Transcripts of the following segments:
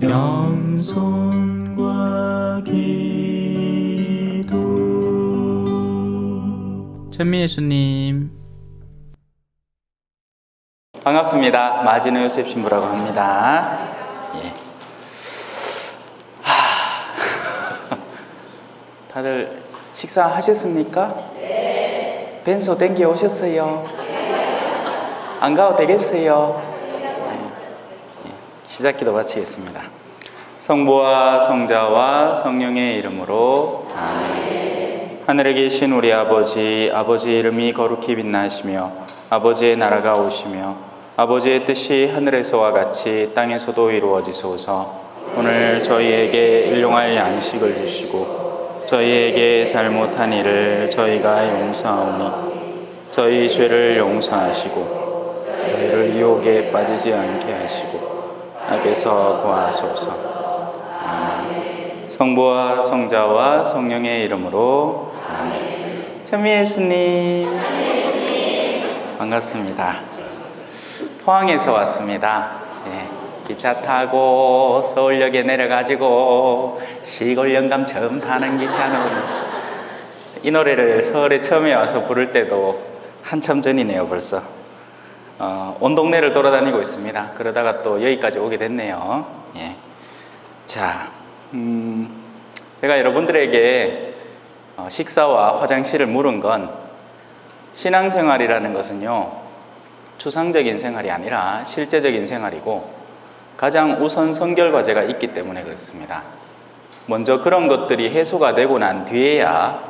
영손과 기도. 천미예수님 반갑습니다. 마지노 요셉 신부라고 합니다. 예. 다들 식사하셨습니까? 네. 벤소 댕겨 오셨어요? 안 가도 되겠어요? 시작기도 마치겠습니다. 성부와 성자와 성령의 이름으로 아멘. 하늘에 계신 우리 아버지, 아버지의 이름이 거룩히 빛나시며 아버지의 나라가 오시며 아버지의 뜻이 하늘에서와 같이 땅에서도 이루어지소서. 오늘 저희에게 일용할 양식을 주시고 저희에게 잘못한 일을 저희가 용서하오니 저희 죄를 용서하시고 저희를 유혹에 빠지지 않게 하시고 악에서 구하소서. 아멘. 성부와 성자와 성령의 이름으로 아멘. 천미예수님 반갑습니다. 포항에서 왔습니다. 예, 기차 타고 서울역에 내려가지고 시골 영감 처음 타는 기차는 이 노래를 서울에 처음에 와서 부를 때도 한참 전이네요. 벌써 온 동네를 돌아다니고 있습니다. 그러다가 또 여기까지 오게 됐네요. 예. 자, 제가 여러분들에게 식사와 화장실을 물은 건 신앙생활이라는 것은요 추상적인 생활이 아니라 실제적인 생활이고 가장 우선 선결과제가 있기 때문에 그렇습니다. 먼저 그런 것들이 해소가 되고 난 뒤에야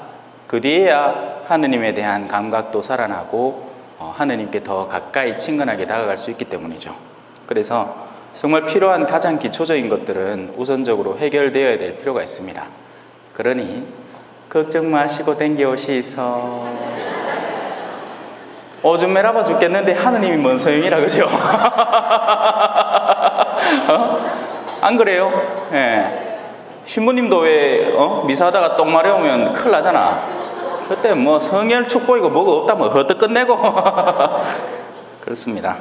그 뒤에야 하느님에 대한 감각도 살아나고 하느님께 더 가까이 친근하게 다가갈 수 있기 때문이죠. 그래서 정말 필요한 가장 기초적인 것들은 우선적으로 해결되어야 될 필요가 있습니다. 그러니 걱정 마시고 댕겨오시소. 오줌 매라봐 죽겠는데 하느님이 뭔 소용이라 그죠? 안 그래요? 예. 신부님도 왜 미사하다가 똥 마려우면 큰일 나잖아. 그때 뭐 성열 축복이고 뭐가 없다면 헛떡 끝내고 그렇습니다.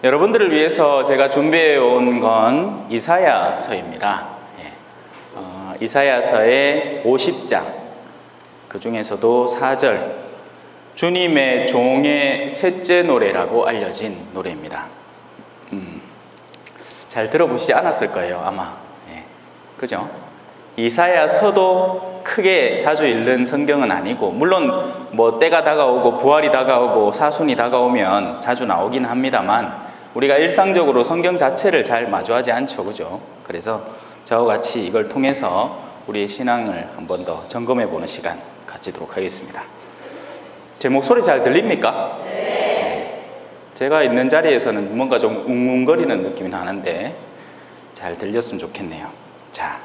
여러분들을 위해서 제가 준비해 온 건 이사야서입니다. 예. 이사야서의 50장 그 중에서도 4절 주님의 종의 셋째 노래라고 알려진 노래입니다. 잘 들어보시지 않았을 거예요 아마. 예. 그죠? 이사야서도 크게 자주 읽는 성경은 아니고 물론 뭐 때가 다가오고 부활이 다가오고 사순이 다가오면 자주 나오긴 합니다만 우리가 일상적으로 성경 자체를 잘 마주하지 않죠. 그죠? 그래서 저와 같이 이걸 통해서 우리의 신앙을 한 번 더 점검해 보는 시간 가지도록 하겠습니다. 제 목소리 잘 들립니까? 네. 제가 있는 자리에서는 뭔가 좀 웅웅거리는 느낌이 나는데 잘 들렸으면 좋겠네요. 자,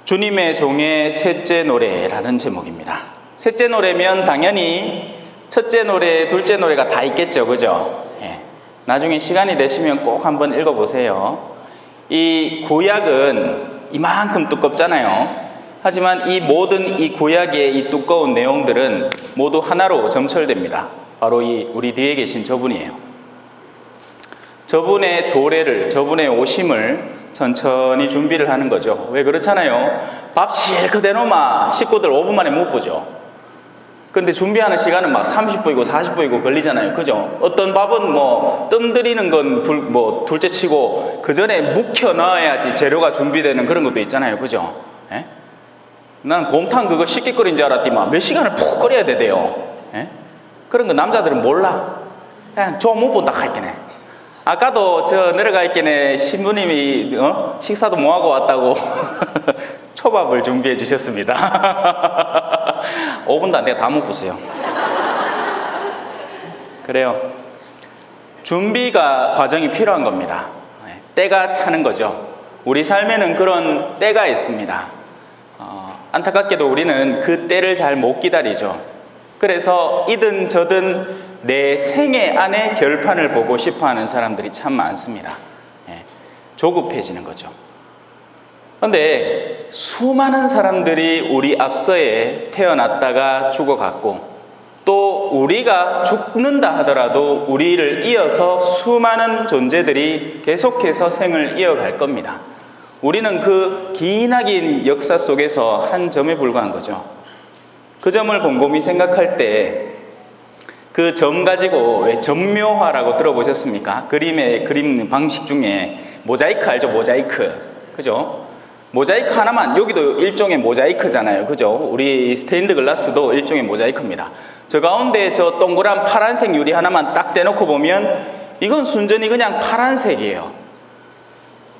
주님의 종의 셋째 노래라는 제목입니다. 셋째 노래면 당연히 첫째 노래, 둘째 노래가 다 있겠죠. 그죠? 예. 나중에 시간이 되시면 꼭 한번 읽어보세요. 이 구약은 이만큼 두껍잖아요. 하지만 이 모든 이 구약의 이 두꺼운 내용들은 모두 하나로 점철됩니다. 바로 이 우리 뒤에 계신 저분이에요. 저분의 도래를, 저분의 오심을 천천히 준비를 하는 거죠. 왜 그렇잖아요. 밥 실컷 해놓으면 식구들 5분 만에 못 보죠. 근데 준비하는 시간은 막 30분이고 40분이고 걸리잖아요. 그죠? 어떤 밥은 뭐 뜸 들이는 건 뭐 둘째 치고 그 전에 묵혀 놔야지 재료가 준비되는 그런 것도 있잖아요. 그죠? 예? 난 곰탕 그거 쉽게 끓인 줄 알았더니만 몇 시간을 푹 끓여야 되대요. 예? 그런 거 남자들은 몰라. 그냥 좀 못 본다 할게네. 아까도 저 내려가 있겠네 신부님이 식사도 뭐하고 왔다고 초밥을 준비해 주셨습니다. 5분도 안 돼가 다 먹었어요. 그래요. 준비가 과정이 필요한 겁니다. 때가 차는 거죠. 우리 삶에는 그런 때가 있습니다. 안타깝게도 우리는 그 때를 잘 못 기다리죠. 그래서 이든 저든 내 생애 안에 결판을 보고 싶어하는 사람들이 참 많습니다. 조급해지는 거죠. 그런데 수많은 사람들이 우리 앞서에 태어났다가 죽어갔고 또 또 우리가 죽는다 하더라도 우리를 이어서 수많은 존재들이 계속해서 생을 이어갈 겁니다. 우리는 그 기나긴 역사 속에서 한 점에 불과한 거죠. 그 점을 곰곰이 생각할 때 그 점 가지고 왜 점묘화라고 들어보셨습니까? 그림 방식 중에 모자이크 알죠? 모자이크. 그죠? 모자이크 하나만, 여기도 일종의 모자이크잖아요. 그죠? 우리 스테인드 글라스도 일종의 모자이크입니다. 저 가운데 저 동그란 파란색 유리 하나만 딱 떼놓고 보면 이건 순전히 그냥 파란색이에요.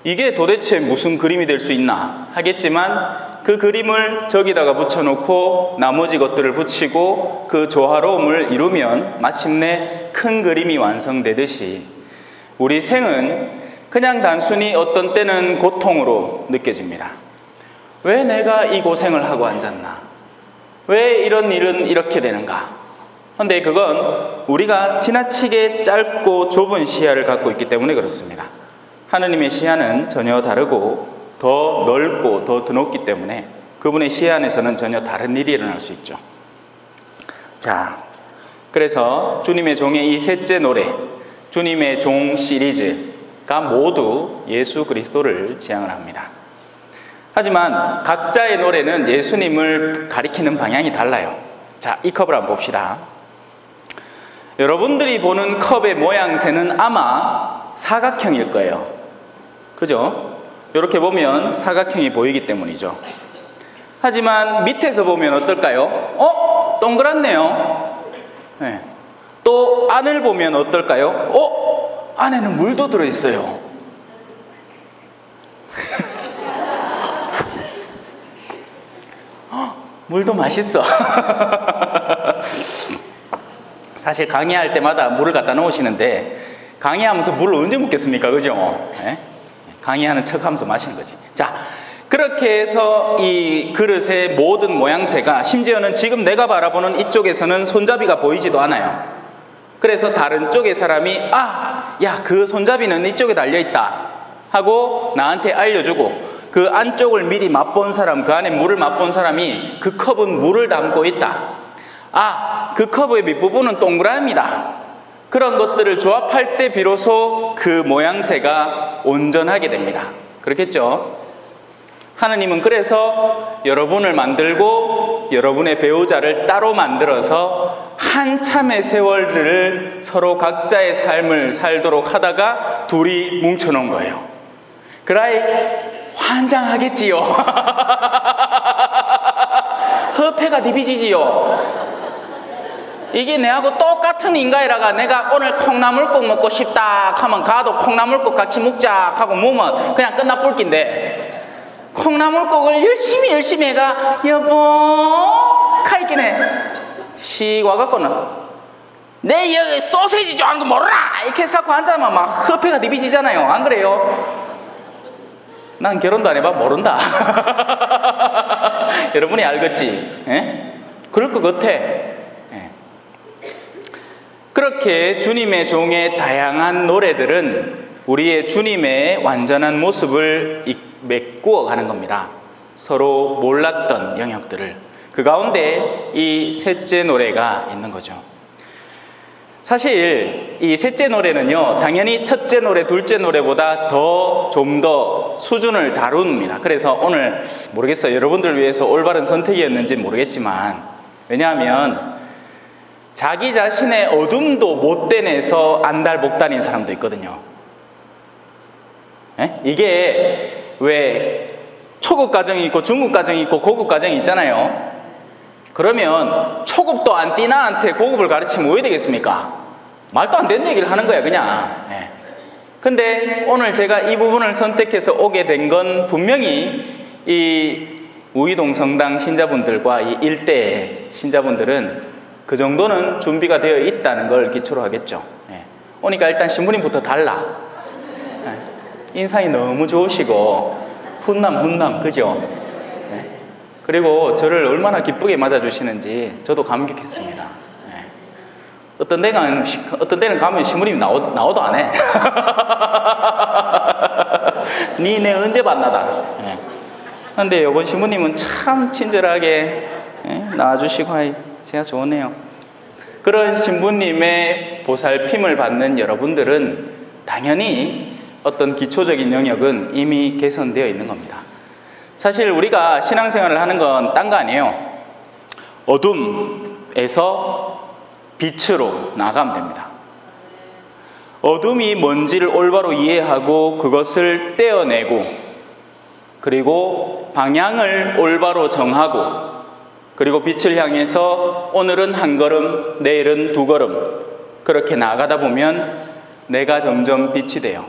이게 도대체 무슨 그림이 될 수 있나 하겠지만 그 그림을 저기다가 붙여놓고 나머지 것들을 붙이고 그 조화로움을 이루면 마침내 큰 그림이 완성되듯이 우리 생은 그냥 단순히 어떤 때는 고통으로 느껴집니다. 왜 내가 이 고생을 하고 앉았나? 왜 이런 일은 이렇게 되는가? 근데 그건 우리가 지나치게 짧고 좁은 시야를 갖고 있기 때문에 그렇습니다. 하느님의 시야는 전혀 다르고 더 넓고 더 드높기 때문에 그분의 시야 안에서는 전혀 다른 일이 일어날 수 있죠. 자, 그래서 주님의 종의 이 셋째 노래, 주님의 종 시리즈가 모두 예수 그리스도를 지향을 합니다. 하지만 각자의 노래는 예수님을 가리키는 방향이 달라요. 자, 이 컵을 한번 봅시다. 여러분들이 보는 컵의 모양새는 아마 사각형일 거예요. 그죠? 이렇게 보면 사각형이 보이기 때문이죠. 하지만 밑에서 보면 어떨까요? 동그랗네요. 네. 또 안을 보면 어떨까요? 안에는 물도 들어있어요. 물도 맛있어. 사실 강의할 때마다 물을 갖다 놓으시는데 강의하면서 물을 언제 먹겠습니까? 그죠? 네? 강의하는 척 하면서 마시는 거지. 자, 그렇게 해서 이 그릇의 모든 모양새가 심지어는 지금 내가 바라보는 이쪽에서는 손잡이가 보이지도 않아요. 그래서 다른 쪽의 사람이 야, 그 손잡이는 이쪽에 달려있다 하고 나한테 알려주고 그 안쪽을 미리 맛본 사람, 그 안에 물을 맛본 사람이 그 컵은 물을 담고 있다. 그 컵의 밑부분은 동그라미다. 그런 것들을 조합할 때 비로소 그 모양새가 온전하게 됩니다. 그렇겠죠? 하느님은 그래서 여러분을 만들고 여러분의 배우자를 따로 만들어서 한참의 세월을 서로 각자의 삶을 살도록 하다가 둘이 뭉쳐놓은 거예요. 그라이 환장하겠지요. 허패가 디비지지요. 이게 내하고 똑같은 인간이라가 내가 오늘 콩나물국 먹고 싶다 하면 가도 콩나물국 같이 먹자 하고 먹으면 그냥 끝나 뿔긴데 콩나물국을 열심히 해가 여보 카이긴 해. 씩 와갖고는 내 여기 소세지 좋아하는 거 모르라 이렇게 해서 앉아면 막 허패가 디비지잖아요. 안 그래요? 난 결혼도 안 해봐 모른다. 여러분이 알겠지? 에? 그럴 것 같아. 그렇게 주님의 종의 다양한 노래들은 우리의 주님의 완전한 모습을 메꾸어 가는 겁니다. 서로 몰랐던 영역들을. 그 가운데 이 셋째 노래가 있는 거죠. 사실 이 셋째 노래는요, 당연히 첫째 노래, 둘째 노래보다 좀 더 수준을 다룹니다. 그래서 오늘 모르겠어요. 여러분들을 위해서 올바른 선택이었는지 모르겠지만, 왜냐하면 자기 자신의 어둠도 못 떼내서 안달복달인 사람도 있거든요. 이게 왜 초급 과정이 있고 중급 과정이 있고 고급 과정이 있잖아요. 그러면 초급도 안 띠나한테 고급을 가르치면 왜 되겠습니까? 말도 안 되는 얘기를 하는 거야 그냥. 근데 오늘 제가 이 부분을 선택해서 오게 된 건 분명히 이 우이동 성당 신자분들과 이 일대의 신자분들은 그 정도는 준비가 되어 있다는 걸 기초로 하겠죠. 오니까 일단 신부님부터 달라. 인상이 너무 좋으시고 훈남 그죠? 그리고 저를 얼마나 기쁘게 맞아주시는지 저도 감격했습니다. 어떤 데는 가면 신부님이 나오도 안 해. 니네 언제 만나다. 근데 이번 신부님은 참 친절하게 나와주시고 제가 좋으네요. 그런 신부님의 보살핌을 받는 여러분들은 당연히 어떤 기초적인 영역은 이미 개선되어 있는 겁니다. 사실 우리가 신앙생활을 하는 건 딴 거 아니에요. 어둠에서 빛으로 나가면 됩니다. 어둠이 뭔지를 올바로 이해하고 그것을 떼어내고, 그리고 방향을 올바로 정하고, 그리고 빛을 향해서 오늘은 한 걸음, 내일은 두 걸음 그렇게 나가다 보면 내가 점점 빛이 돼요.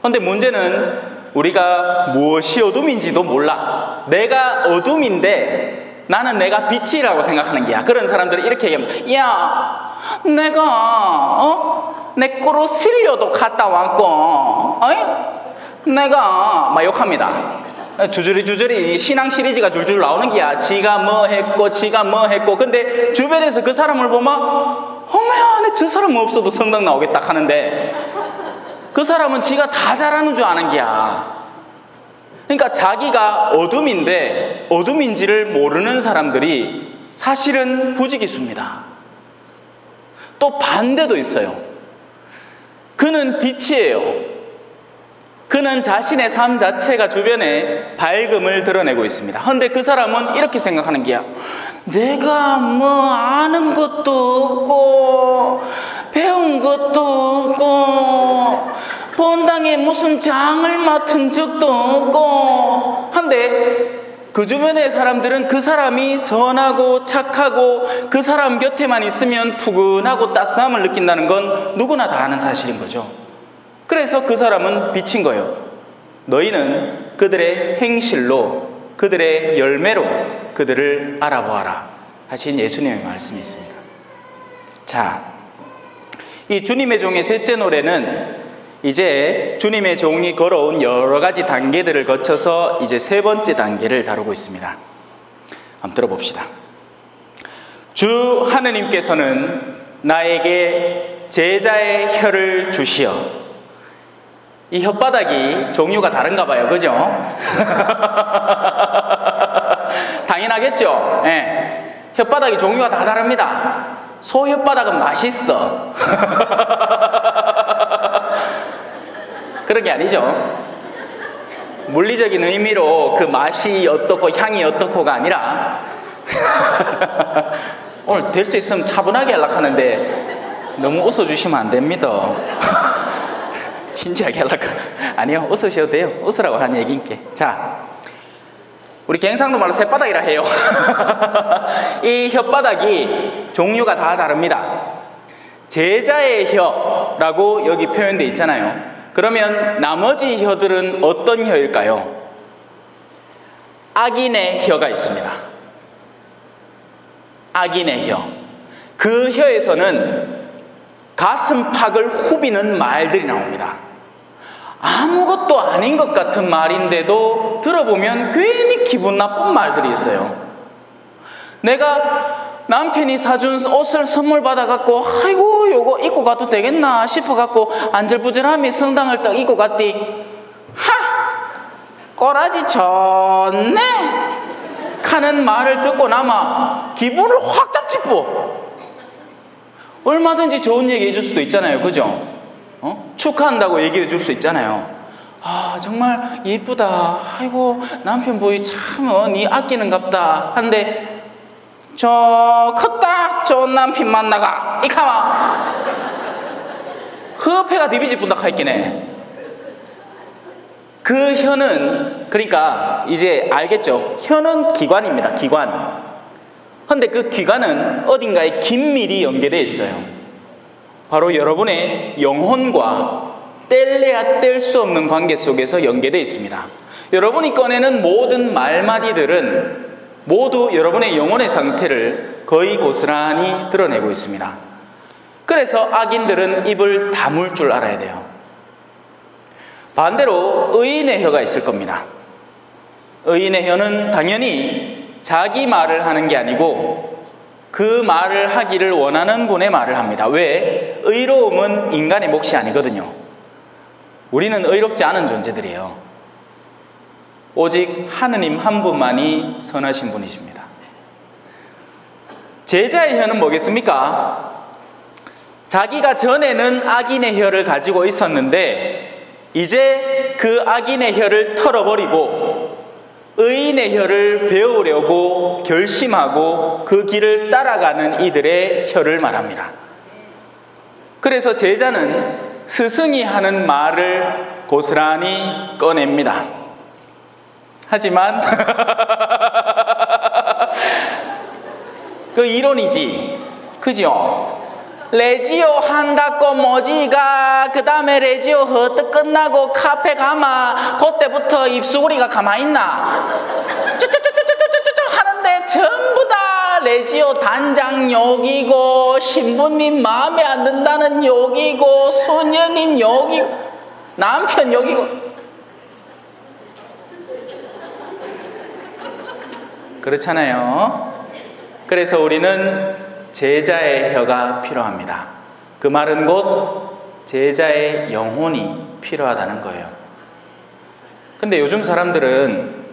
그런데 문제는 우리가 무엇이 어둠인지도 몰라. 내가 어둠인데 나는 내가 빛이라고 생각하는 게야. 그런 사람들이 이렇게 얘기합니다. 야, 내가 내 거로 실려도 갔다 왔고, 내가 막 욕합니다. 주저리 신앙 시리즈가 줄줄 나오는 게야. 지가 뭐 했고 지가 뭐 했고. 근데 주변에서 그 사람을 보면 어머야, 내 저 사람 없어도 성당 나오겠다 하는데 그 사람은 지가 다 잘하는 줄 아는 게야. 그러니까 자기가 어둠인데 어둠인지를 모르는 사람들이 사실은 부지기수입니다. 또 반대도 있어요. 그는 빛이에요. 그는 자신의 삶 자체가 주변에 밝음을 드러내고 있습니다. 그런데 그 사람은 이렇게 생각하는 게야. 내가 뭐 아는 것도 없고 배운 것도 없고 본당에 무슨 장을 맡은 적도 없고 한데 그 주변의 사람들은 그 사람이 선하고 착하고 그 사람 곁에만 있으면 푸근하고 따스함을 느낀다는 건 누구나 다 아는 사실인 거죠. 그래서 그 사람은 빛인 거예요. 너희는 그들의 행실로, 그들의 열매로 그들을 알아보아라 하신 예수님의 말씀이 있습니다. 자, 이 주님의 종의 셋째 노래는 이제 주님의 종이 걸어온 여러 가지 단계들을 거쳐서 이제 세 번째 단계를 다루고 있습니다. 한번 들어봅시다. 주 하느님께서는 나에게 제자의 혀를 주시어. 이 혓바닥이 종류가 다른가 봐요. 그죠? 당연하겠죠? 네. 혓바닥이 종류가 다 다릅니다. 소 혓바닥은 맛있어. 그런 게 아니죠. 물리적인 의미로 그 맛이 어떻고 향이 어떻고가 아니라 오늘 될 수 있으면 차분하게 연락하는데 너무 웃어주시면 안 됩니다. 진지하게 하려고. 아니요, 웃으셔도 돼요. 웃으라고 한 얘기인게. 자, 우리 갱상도 말로 새바닥이라 해요. 이 혓바닥이 종류가 다 다릅니다. 제자의 혀라고 여기 표현되어 있잖아요. 그러면 나머지 혀들은 어떤 혀일까요? 악인의 혀가 있습니다. 악인의 혀. 그 혀에서는 가슴팍을 후비는 말들이 나옵니다. 아무것도 아닌 것 같은 말인데도 들어보면 괜히 기분 나쁜 말들이 있어요. 내가 남편이 사준 옷을 선물 받아갖고 아이고 요거 입고 가도 되겠나 싶어갖고 안절부절함이 성당을 딱 입고 갔디. 꼬라지 좋네 하는 말을 듣고 나마 기분을 확 잡짚고 얼마든지 좋은 얘기 해줄 수도 있잖아요. 그죠? 축하한다고 얘기해 줄 수 있잖아요. 아, 정말 예쁘다. 아이고, 남편 보이 참, 니 아끼는갑다. 한데, 저, 컸다. 좋은 남편 만나가. 이카마. 허패가 디비집분다 카있기네. 그 혀는, 그러니까, 이제 알겠죠? 혀는 기관입니다. 기관. 근데 그 기관은 어딘가에 긴밀히 연계되어 있어요. 바로 여러분의 영혼과 뗄래야 뗄 수 없는 관계 속에서 연계되어 있습니다. 여러분이 꺼내는 모든 말마디들은 모두 여러분의 영혼의 상태를 거의 고스란히 드러내고 있습니다. 그래서 악인들은 입을 다물 줄 알아야 돼요. 반대로 의인의 혀가 있을 겁니다. 의인의 혀는 당연히 자기 말을 하는 게 아니고 그 말을 하기를 원하는 분의 말을 합니다. 왜? 의로움은 인간의 몫이 아니거든요. 우리는 의롭지 않은 존재들이에요. 오직 하느님 한 분만이 선하신 분이십니다. 제자의 혀는 뭐겠습니까? 자기가 전에는 악인의 혀를 가지고 있었는데 이제 그 악인의 혀를 털어버리고 의인의 혀를 배우려고 결심하고 그 길을 따라가는 이들의 혀를 말합니다. 그래서 제자는 스승이 하는 말을 고스란히 꺼냅니다. 하지만 그 이론이지, 그죠? 레지오 한다고 뭐지가 그 다음에 레지오 허뜩 끝나고 카페 가마 그때부터 입술이가 가만히 있나? 쭈쭈쭈쭈쭈쭈쭈 하는데 전부 다 레지오 단장 욕이고 신부님 마음에 안 든다는 욕이고 수녀님 욕이고 남편 욕이고. 그렇잖아요. 그래서 우리는 제자의 혀가 필요합니다. 그 말은 곧 제자의 영혼이 필요하다는 거예요. 근데 요즘 사람들은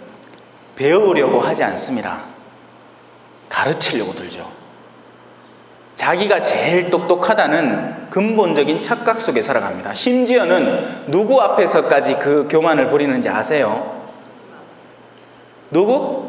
배우려고 하지 않습니다. 가르치려고 들죠. 자기가 제일 똑똑하다는 근본적인 착각 속에 살아갑니다. 심지어는 누구 앞에서까지 그 교만을 부리는지 아세요? 누구?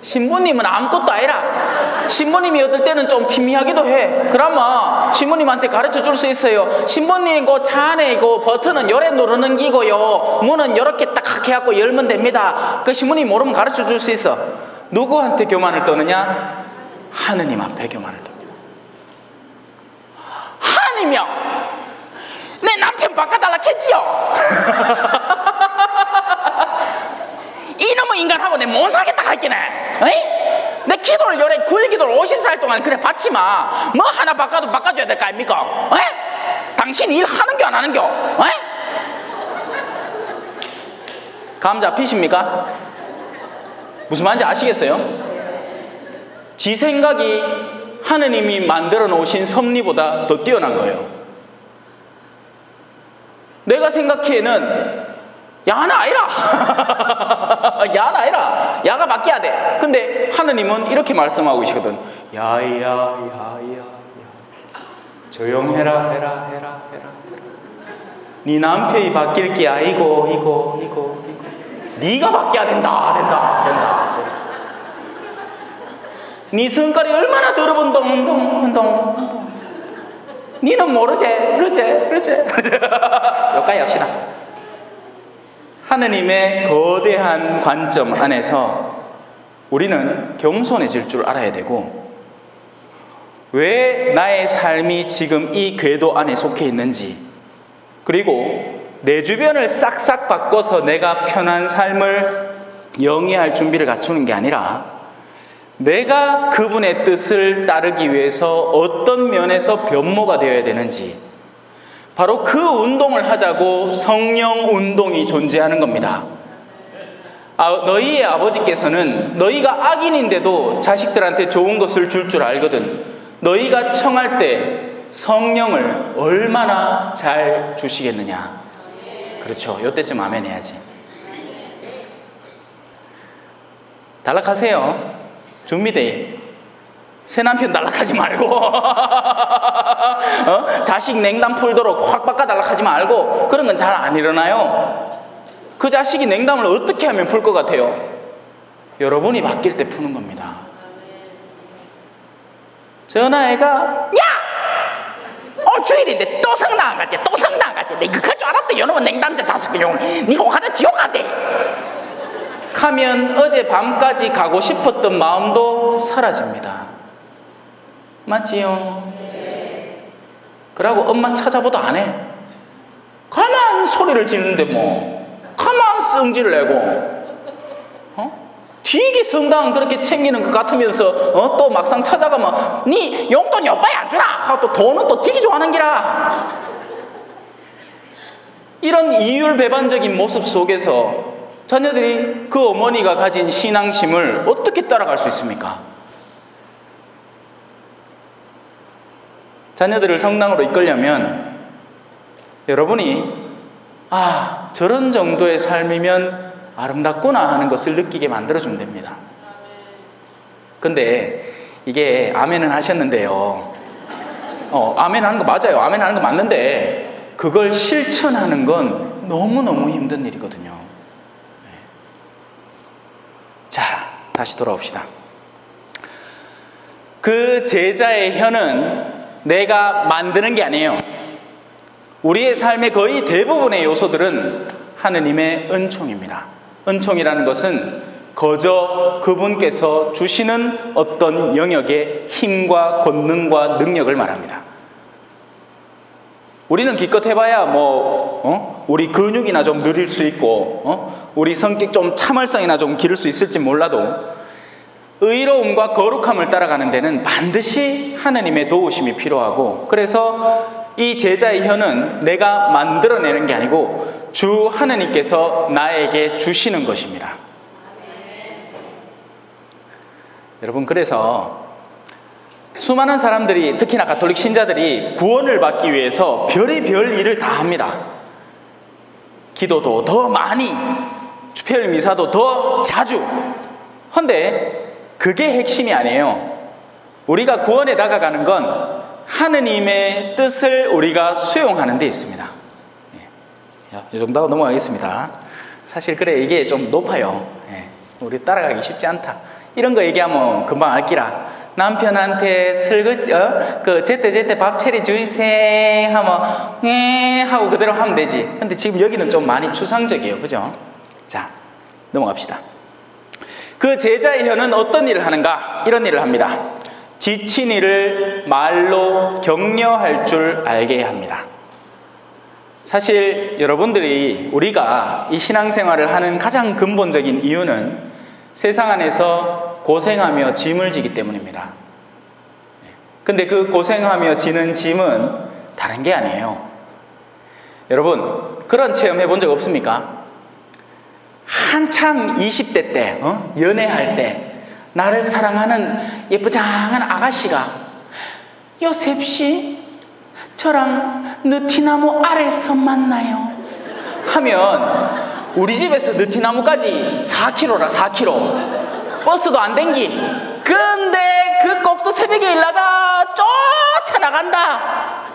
신부님은 아무것도 아니라. 신부님이 어떨 때는 좀 희미하기도 해. 그러면 신부님한테 가르쳐 줄 수 있어요. 신부님 그 차 안에 그 버튼은 요래 누르는 기고요, 문은 요렇게 딱 해갖고 열면 됩니다. 그 신부님 모르면 가르쳐 줄 수 있어. 누구한테 교만을 떠느냐? 하느님 앞에 교만을 떱니다. 하느님이요, 내 남편 바꿔달라 했지요. 이놈의 인간하고 내 못 살겠다 할게네. 내 기도를 요래 굴기도를 50살 동안 그래 받지마. 뭐 하나 바꿔줘야 될 거 아닙니까? 당신 일 하는겨 안 하는겨? 감 잡히십니까? 무슨 말인지 아시겠어요? 지 생각이 하느님이 만들어 놓으신 섭리보다 더 뛰어난 거예요. 내가 생각하기에는 야나 아니라 야나 아니라 야가 바뀌어야 돼. 근데 하느님은 이렇게 말씀하고 계시거든. 야야 조용해라 해라 네 남편이 바뀔 게 아이고 이거 네가 바뀌어야 된다. 네 성깔이 얼마나 더러운동 운동 니는 모르지 여기까지 합시다. 하느님의 거대한 관점 안에서 우리는 겸손해질 줄 알아야 되고, 왜 나의 삶이 지금 이 궤도 안에 속해 있는지, 그리고 내 주변을 싹싹 바꿔서 내가 편한 삶을 영위할 준비를 갖추는 게 아니라 내가 그분의 뜻을 따르기 위해서 어떤 면에서 변모가 되어야 되는지, 바로 그 운동을 하자고 성령 운동이 존재하는 겁니다. 너희의 아버지께서는 너희가 악인인데도 자식들한테 좋은 것을 줄 알거든. 너희가 청할 때 성령을 얼마나 잘 주시겠느냐. 그렇죠. 요때쯤 아멘 해야지. 단락하세요. 준비돼. 새 남편 단락하지 말고 자식 냉담 풀도록 확 바꿔 단락하지 말고. 그런 건 잘 안 일어나요. 그 자식이 냉담을 어떻게 하면 풀 것 같아요? 여러분이 바뀔 때 푸는 겁니다. 전화해가 야! 주일인데 또 성당 안 갔지? 내가 그럴 줄 알았다. 이놈은 냉담자 자식이용. 니고 가다 지옥 가대. 하면 어제 밤까지 가고 싶었던 마음도 사라집니다. 맞지요? 그러고 엄마 찾아보도 안 해. 가만 소리를 지르는데 가만 성질을 내고 되게 성당은 그렇게 챙기는 것 같으면서 또 막상 찾아가면 니 용돈 여빠이 안 주나? 하고 또 돈은 또 되게 좋아하는 기라. 이런 이율배반적인 모습 속에서 자녀들이 그 어머니가 가진 신앙심을 어떻게 따라갈 수 있습니까? 자녀들을 성당으로 이끌려면 여러분이 저런 정도의 삶이면 아름답구나 하는 것을 느끼게 만들어주면 됩니다. 근데 이게 아멘은 하셨는데요. 아멘 하는 거 맞아요. 아멘 하는 거 맞는데 그걸 실천하는 건 너무너무 힘든 일이거든요. 자, 다시 돌아옵시다. 그 제자의 혀는 내가 만드는 게 아니에요. 우리의 삶의 거의 대부분의 요소들은 하느님의 은총입니다. 은총이라는 것은 거저 그분께서 주시는 어떤 영역의 힘과 권능과 능력을 말합니다. 우리는 기껏 해봐야 우리 근육이나 좀 느릴 수 있고 우리 성격 좀 참을성이나 좀 기를 수 있을지 몰라도 의로움과 거룩함을 따라가는 데는 반드시 하느님의 도우심이 필요하고, 그래서 이 제자의 혀는 내가 만들어내는 게 아니고 주 하느님께서 나에게 주시는 것입니다. 여러분, 그래서 수많은 사람들이, 특히나 가톨릭 신자들이 구원을 받기 위해서 별의별 일을 다 합니다. 기도도 더 많이, 주필 미사도 더 자주. 근데 그게 핵심이 아니에요. 우리가 구원에 다가가는 건 하느님의 뜻을 우리가 수용하는 데 있습니다. 이 정도 하고 넘어가겠습니다. 사실 그래, 이게 좀 높아요. 우리 따라가기 쉽지 않다. 이런 거 얘기하면 금방 알기라. 남편한테 설거지, 제때 밥 차려 주이세 하면 네 하고 그대로 하면 되지. 근데 지금 여기는 좀 많이 추상적이에요. 그죠? 자, 넘어갑시다. 그 제자의 혀는 어떤 일을 하는가? 이런 일을 합니다. 지친 이를 말로 격려할 줄 알게 합니다. 사실 여러분들이, 우리가 이 신앙생활을 하는 가장 근본적인 이유는 세상 안에서 고생하며 짐을 지기 때문입니다. 근데 그 고생하며 지는 짐은 다른 게 아니에요. 여러분, 그런 체험 해본 적 없습니까? 한참 20대 때, 연애할 때 나를 사랑하는 예쁘장한 아가씨가 요셉씨, 저랑 느티나무 아래서 만나요 하면 우리 집에서 느티나무까지 4km라 4km, 버스도 안 댕기. 근데 그 꼭두 새벽에 일나가 쫓아나간다.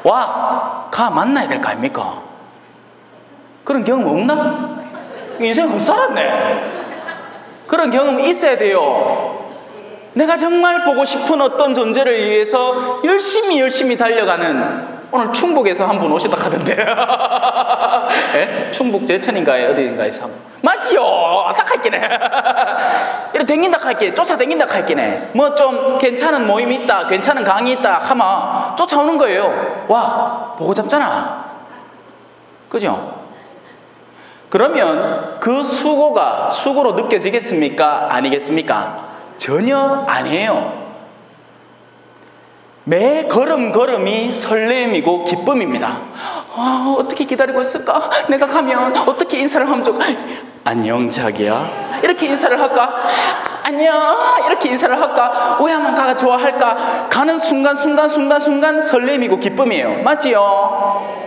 와, 가 만나야 될 거 아닙니까? 그런 경험 없나? 인생 헛살았네. 그런 경험 있어야 돼요. 내가 정말 보고 싶은 어떤 존재를 위해서 열심히 달려가는, 오늘 충북에서 한 분 오시다 하던데. 예? 충북 제천인가에 어디인가에서 맞지요? 딱 할게네. 이렇게 댕긴다 할게, 쫓아댕긴다 할게네. 뭐 좀 괜찮은 모임이 있다, 괜찮은 강의 있다 하면 쫓아오는 거예요. 와, 보고 잡잖아. 그죠? 그러면 그 수고로 느껴지겠습니까? 아니겠습니까? 전혀 아니에요. 매 걸음걸음이 설렘이고 기쁨입니다. 어떻게 기다리고 있을까? 내가 가면 어떻게 인사를 하면 좋을까? 안녕 자기야, 이렇게 인사를 할까? 안녕, 이렇게 인사를 할까? 오야만 가가 좋아할까? 가는 순간 설렘이고 기쁨이에요. 맞지요?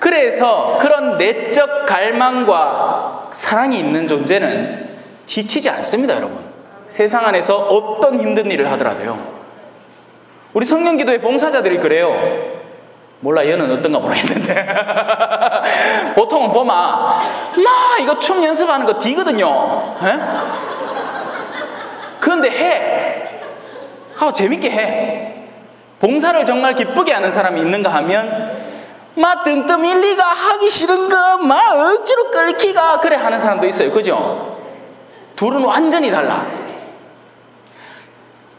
그래서 그런 내적 갈망과 사랑이 있는 존재는 지치지 않습니다, 여러분. 세상 안에서 어떤 힘든 일을 하더라도요. 우리 성령기도의 봉사자들이 그래요. 몰라, 얘는 어떤가 모르겠는데. 보통은 보면 이거 춤 연습하는 거 뒤거든요. 그런데 해. 재밌게 해. 봉사를 정말 기쁘게 하는 사람이 있는가 하면 뜬뜸일리가 하기 싫은 거 억지로 끌기가 그래 하는 사람도 있어요. 그죠? 둘은 완전히 달라.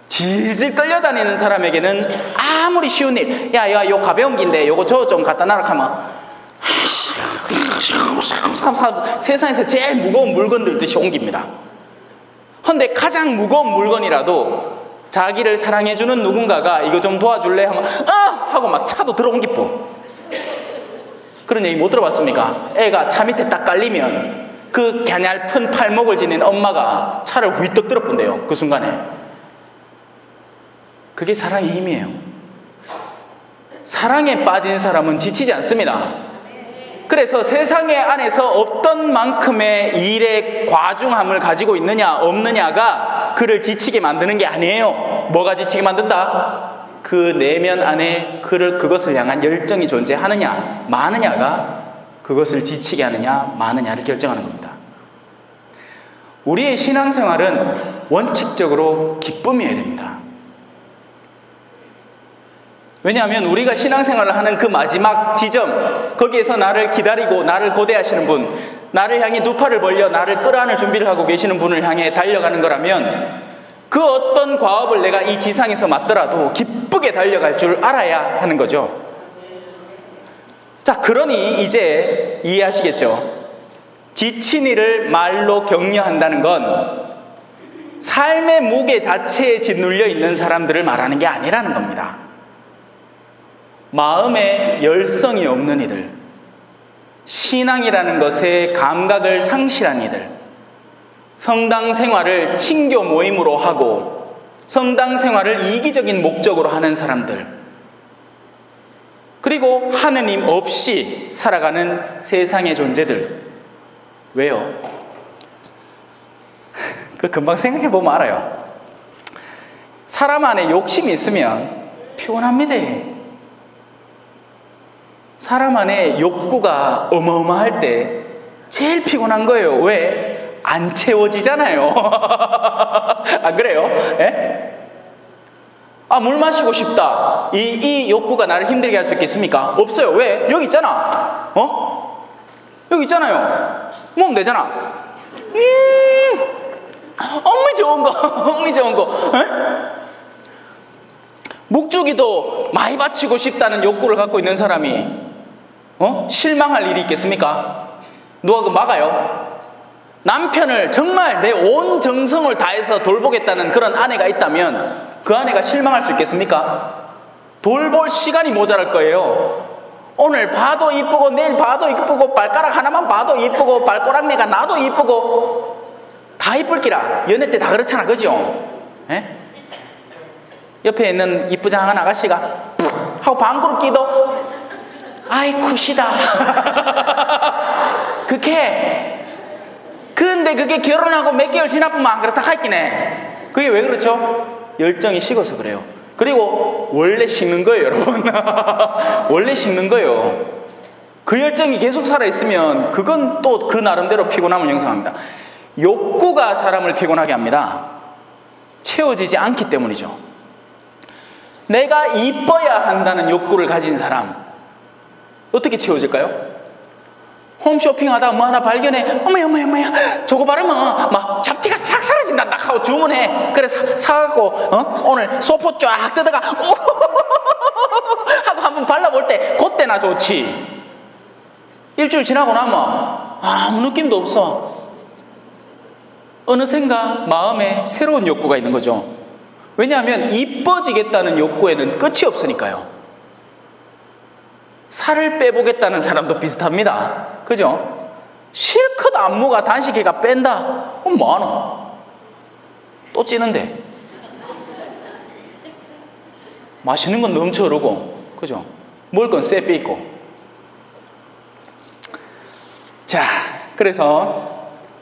질질 끌려다니는 사람에게는 아무리 쉬운 일, 야, 요 가벼운 긴데 요거 저 좀 갖다 놔라 하면 세상에서 제일 무거운 물건 들듯이 옮깁니다. 근데 가장 무거운 물건이라도 자기를 사랑해주는 누군가가 이거 좀 도와줄래 하면 하고 막 차도 들어옮기고. 그런 얘기 못 들어봤습니까? 애가 차 밑에 딱 깔리면 그 갸냘픈 팔목을 지닌 엄마가 차를 휘떡 들어본대요. 그 순간에. 그게 사랑의 힘이에요. 사랑에 빠진 사람은 지치지 않습니다. 그래서 세상의 안에서 어떤 만큼의 일의 과중함을 가지고 있느냐 없느냐가 그를 지치게 만드는 게 아니에요. 뭐가 지치게 만든다? 그 내면 안에 그것을 향한 열정이 존재하느냐 마느냐가 그것을 지치게 하느냐 마느냐를 결정하는 겁니다. 우리의 신앙생활은 원칙적으로 기쁨이어야 됩니다. 왜냐하면 우리가 신앙생활을 하는 그 마지막 지점, 거기에서 나를 기다리고 나를 고대하시는 분, 나를 향해 두 팔을 벌려 나를 끌어안을 준비를 하고 계시는 분을 향해 달려가는 거라면 그 어떤 과업을 내가 이 지상에서 맡더라도 기쁘게 달려갈 줄 알아야 하는 거죠. 자, 그러니 이제 이해하시겠죠? 지친 이를 말로 격려한다는 건 삶의 무게 자체에 짓눌려 있는 사람들을 말하는 게 아니라는 겁니다. 마음에 열성이 없는 이들, 신앙이라는 것에 감각을 상실한 이들, 성당 생활을 친교 모임으로 하고 성당 생활을 이기적인 목적으로 하는 사람들, 그리고 하느님 없이 살아가는 세상의 존재들. 왜요? 그 금방 생각해보면 알아요. 사람 안에 욕심이 있으면 피곤합니다. 사람 안에 욕구가 어마어마할 때 제일 피곤한 거예요. 왜? 안 채워지잖아요. 안 그래요? 예? 아, 물 마시고 싶다. 이 욕구가 나를 힘들게 할 수 있겠습니까? 없어요. 왜? 여기 있잖아. 여기 있잖아요. 먹으면 되잖아. 엄청 좋은 거, 엄청 좋은 거. 에? 묵주기도 많이 바치고 싶다는 욕구를 갖고 있는 사람이 실망할 일이 있겠습니까? 누가 그 막아요? 남편을 정말 내 온 정성을 다해서 돌보겠다는 그런 아내가 있다면 그 아내가 실망할 수 있겠습니까? 돌볼 시간이 모자랄 거예요. 오늘 봐도 이쁘고 내일 봐도 이쁘고 발가락 하나만 봐도 이쁘고 발꼬락내가 나도 이쁘고 다 이쁠기라. 연애 때 다 그렇잖아, 그죠? 에? 옆에 있는 이쁘장한 아가씨가 하고 방구를 끼도 아이 굿이다. 근데 그게 결혼하고 몇 개월 지나보면 안 그렇다 하있긴 해. 그게 왜 그렇죠? 열정이 식어서 그래요. 그리고 원래 식는 거예요, 여러분. 원래 식는 거예요. 그 열정이 계속 살아있으면 그건 또 그 나름대로 피곤함을 형성합니다. 욕구가 사람을 피곤하게 합니다. 채워지지 않기 때문이죠. 내가 이뻐야 한다는 욕구를 가진 사람, 어떻게 채워질까요? 홈쇼핑 하다가 뭐 하나 발견해. 어머야 저거 바르면 막 잡티가 싹 사라진다 딱 하고 주문해. 그래 사갖고 오늘 소포 쫙 뜯어가 하고 한번 발라볼 때 그때나 좋지. 일주일 지나고 나면 아무 느낌도 없어. 어느샌가 마음에 새로운 욕구가 있는 거죠. 왜냐하면 이뻐지겠다는 욕구에는 끝이 없으니까요. 살을 빼보겠다는 사람도 비슷합니다. 그죠? 실컷 안무가 단식해가 뺀다. 그럼 뭐하노? 또 찌는데. 맛있는 건 넘쳐 흐르고, 그죠? 먹을 건 쎄 빼있고. 자, 그래서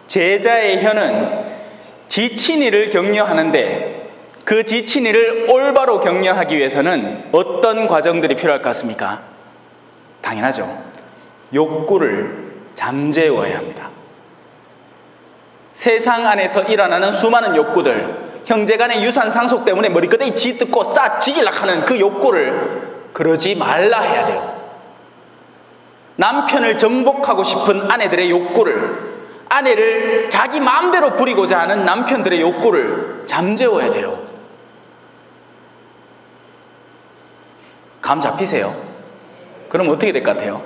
제자의 혀는 지친 이를 격려하는데 그 지친 이를 올바로 격려하기 위해서는 어떤 과정들이 필요할 것 같습니까? 당연하죠. 욕구를 잠재워야 합니다. 세상 안에서 일어나는 수많은 욕구들, 형제간의 유산 상속 때문에 머리끄댕이 쥐뜯고 싸지기려 하는 그 욕구를 그러지 말라 해야 돼요. 남편을 정복하고 싶은 아내들의 욕구를, 아내를 자기 마음대로 부리고자 하는 남편들의 욕구를 잠재워야 돼요. 감 잡히세요? 그럼 어떻게 될 것 같아요?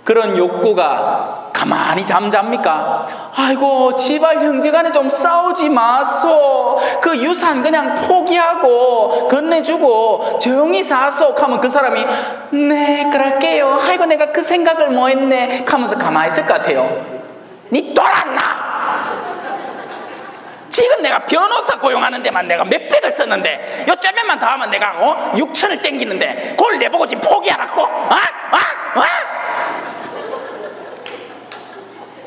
그런 욕구가 가만히 잠잡니까? 아이고 제발 형제간에 좀 싸우지 마소. 그 유산 그냥 포기하고 건네주고 조용히 사소 하면 그 사람이 네 그럴게요. 아이고 내가 그 생각을 뭐 했네 하면서 가만히 있을 것 같아요. 니 돌았나? 지금 내가 변호사 고용하는 데만 내가 몇백을 썼는데 요 쪼매만 더 하면 내가 6천을 땡기는데 그걸 내보고 지금 포기하라고?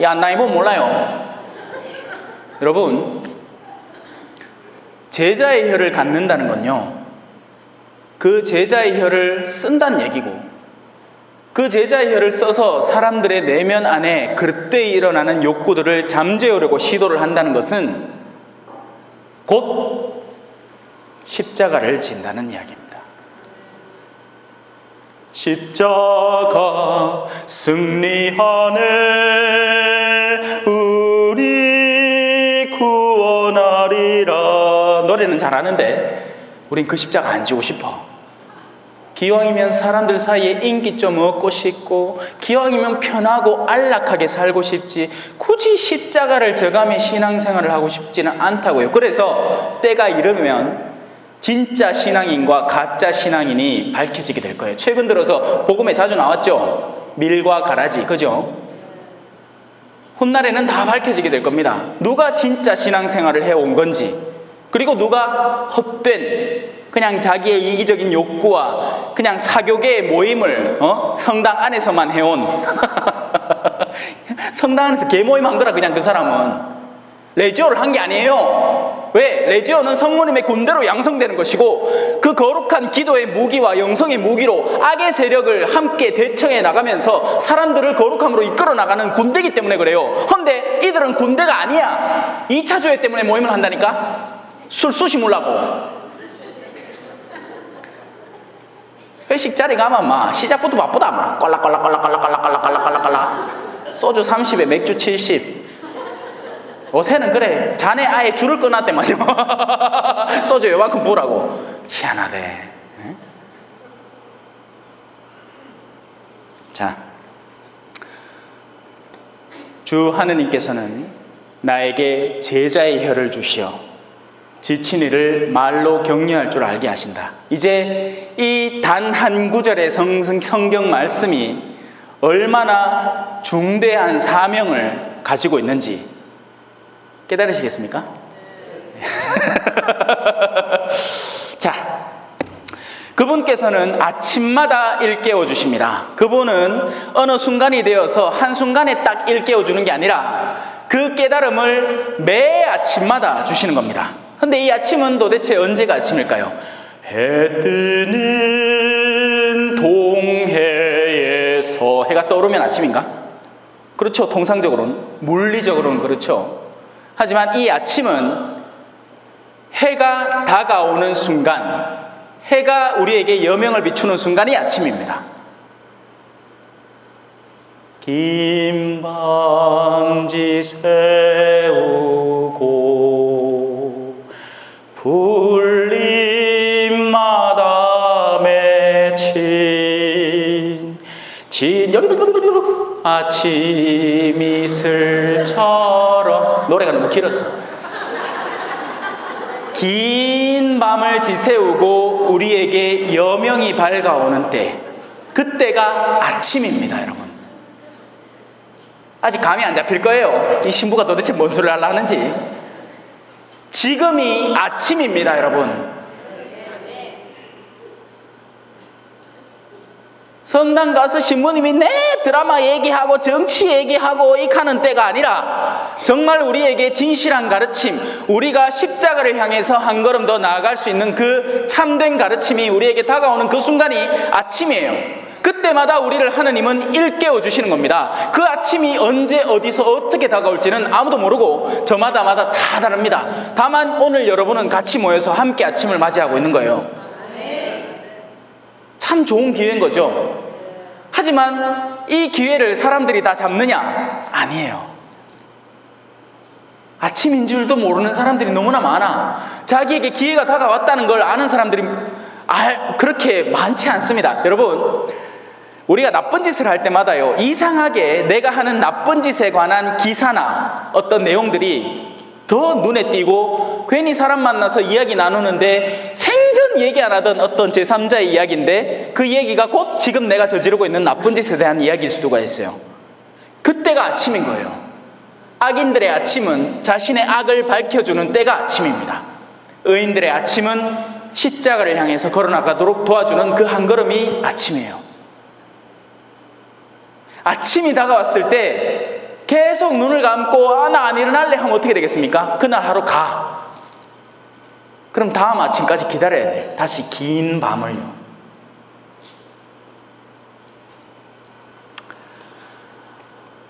야, 나이 보면 몰라요. 여러분, 제자의 혀를 갖는다는 건요, 그 제자의 혀를 쓴다는 얘기고, 그 제자의 혀를 써서 사람들의 내면 안에 그때 일어나는 욕구들을 잠재우려고 시도를 한다는 것은 곧 십자가를 진다는 이야기입니다. 십자가 승리하네, 우리 구원하리라. 노래는 잘하는데 우린 그 십자가 안 지고 싶어. 기왕이면 사람들 사이에 인기 좀 얻고 싶고, 기왕이면 편하고 안락하게 살고 싶지, 굳이 십자가를 져가며 신앙생활을 하고 싶지는 않다고요. 그래서 때가 이르면 진짜 신앙인과 가짜 신앙인이 밝혀지게 될 거예요. 최근 들어서 복음에 자주 나왔죠. 밀과 가라지, 그죠? 훗날에는 다 밝혀지게 될 겁니다. 누가 진짜 신앙생활을 해온 건지, 그리고 누가 헛된 그냥 자기의 이기적인 욕구와 그냥 사교계의 모임을 성당 안에서만 해온 성당 안에서 개모임 한 거라. 그냥 그 사람은 레지오를 한 게 아니에요. 왜? 레지오는 성모님의 군대로 양성되는 것이고, 그 거룩한 기도의 무기와 영성의 무기로 악의 세력을 함께 대처해 나가면서 사람들을 거룩함으로 이끌어 나가는 군대이기 때문에 그래요. 근데 이들은 군대가 아니야. 2차 조회 때문에 모임을 한다니까? 술 쑤시 물라고. 회식 자리 가면 막 시작부터 바쁘다. 막 꼴락꼴락꼴락꼴락꼴락꼴락꼴락꼴락 소주 30에 맥주 70. 요새는 그래, 자네 아예 줄을 끊었대 말이야. 소주 요만큼 부으라고. 희한하대. 응? 자, 주 하느님께서는 나에게 제자의 혀를 주시어 지친 이를 말로 격려할 줄 알게 하신다. 이제 이 단 한 구절의 성경 말씀이 얼마나 중대한 사명을 가지고 있는지 깨달으시겠습니까? 자, 그분께서는 아침마다 일깨워 주십니다. 그분은 어느 순간이 되어서 한순간에 딱 일깨워 주는 게 아니라 그 깨달음을 매 아침마다 주시는 겁니다. 근데 이 아침은 도대체 언제가 아침일까요? 해 뜨는 동해에서 해가 떠오르면 아침인가? 그렇죠. 통상적으로는, 물리적으로는 그렇죠. 하지만 이 아침은 해가 다가오는 순간, 해가 우리에게 여명을 비추는 순간이 아침입니다. 긴 방지 세우고 풀잎마다 맺힌 아침 이슬처럼. 노래가 너무 길었어. 긴 밤을 지새우고 우리에게 여명이 밝아오는 때, 그때가 아침입니다, 여러분. 아직 감이 안 잡힐 거예요. 이 신부가 도대체 뭔 소리를 하려 하는지. 지금이 아침입니다, 여러분. 성당 가서 신부님이 내 드라마 얘기하고 정치 얘기하고 이카는 때가 아니라 정말 우리에게 진실한 가르침, 우리가 십자가를 향해서 한 걸음 더 나아갈 수 있는 그 참된 가르침이 우리에게 다가오는 그 순간이 아침이에요. 그때마다 우리를 하느님은 일깨워 주시는 겁니다. 그 아침이 언제 어디서 어떻게 다가올지는 아무도 모르고 저마다마다 다 다릅니다. 다만 오늘 여러분은 같이 모여서 함께 아침을 맞이하고 있는 거예요. 참 좋은 기회인 거죠. 하지만 이 기회를 사람들이 다 잡느냐? 아니에요. 아침인 줄도 모르는 사람들이 너무나 많아. 자기에게 기회가 다가왔다는 걸 아는 사람들이 그렇게 많지 않습니다. 여러분, 우리가 나쁜 짓을 할 때마다요, 이상하게 내가 하는 나쁜 짓에 관한 기사나 어떤 내용들이 더 눈에 띄고, 괜히 사람 만나서 이야기 나누는데 생전 얘기 안 하던 어떤 제3자의 이야기인데 그 얘기가 곧 지금 내가 저지르고 있는 나쁜 짓에 대한 이야기일 수가 있어요. 그때가 아침인 거예요. 악인들의 아침은 자신의 악을 밝혀주는 때가 아침입니다. 의인들의 아침은 십자가를 향해서 걸어나가도록 도와주는 그 한 걸음이 아침이에요. 아침이 다가왔을 때 계속 눈을 감고 나 안 일어날래 하면 어떻게 되겠습니까? 그날 하루 가. 그럼 다음 아침까지 기다려야 돼. 다시 긴 밤을요.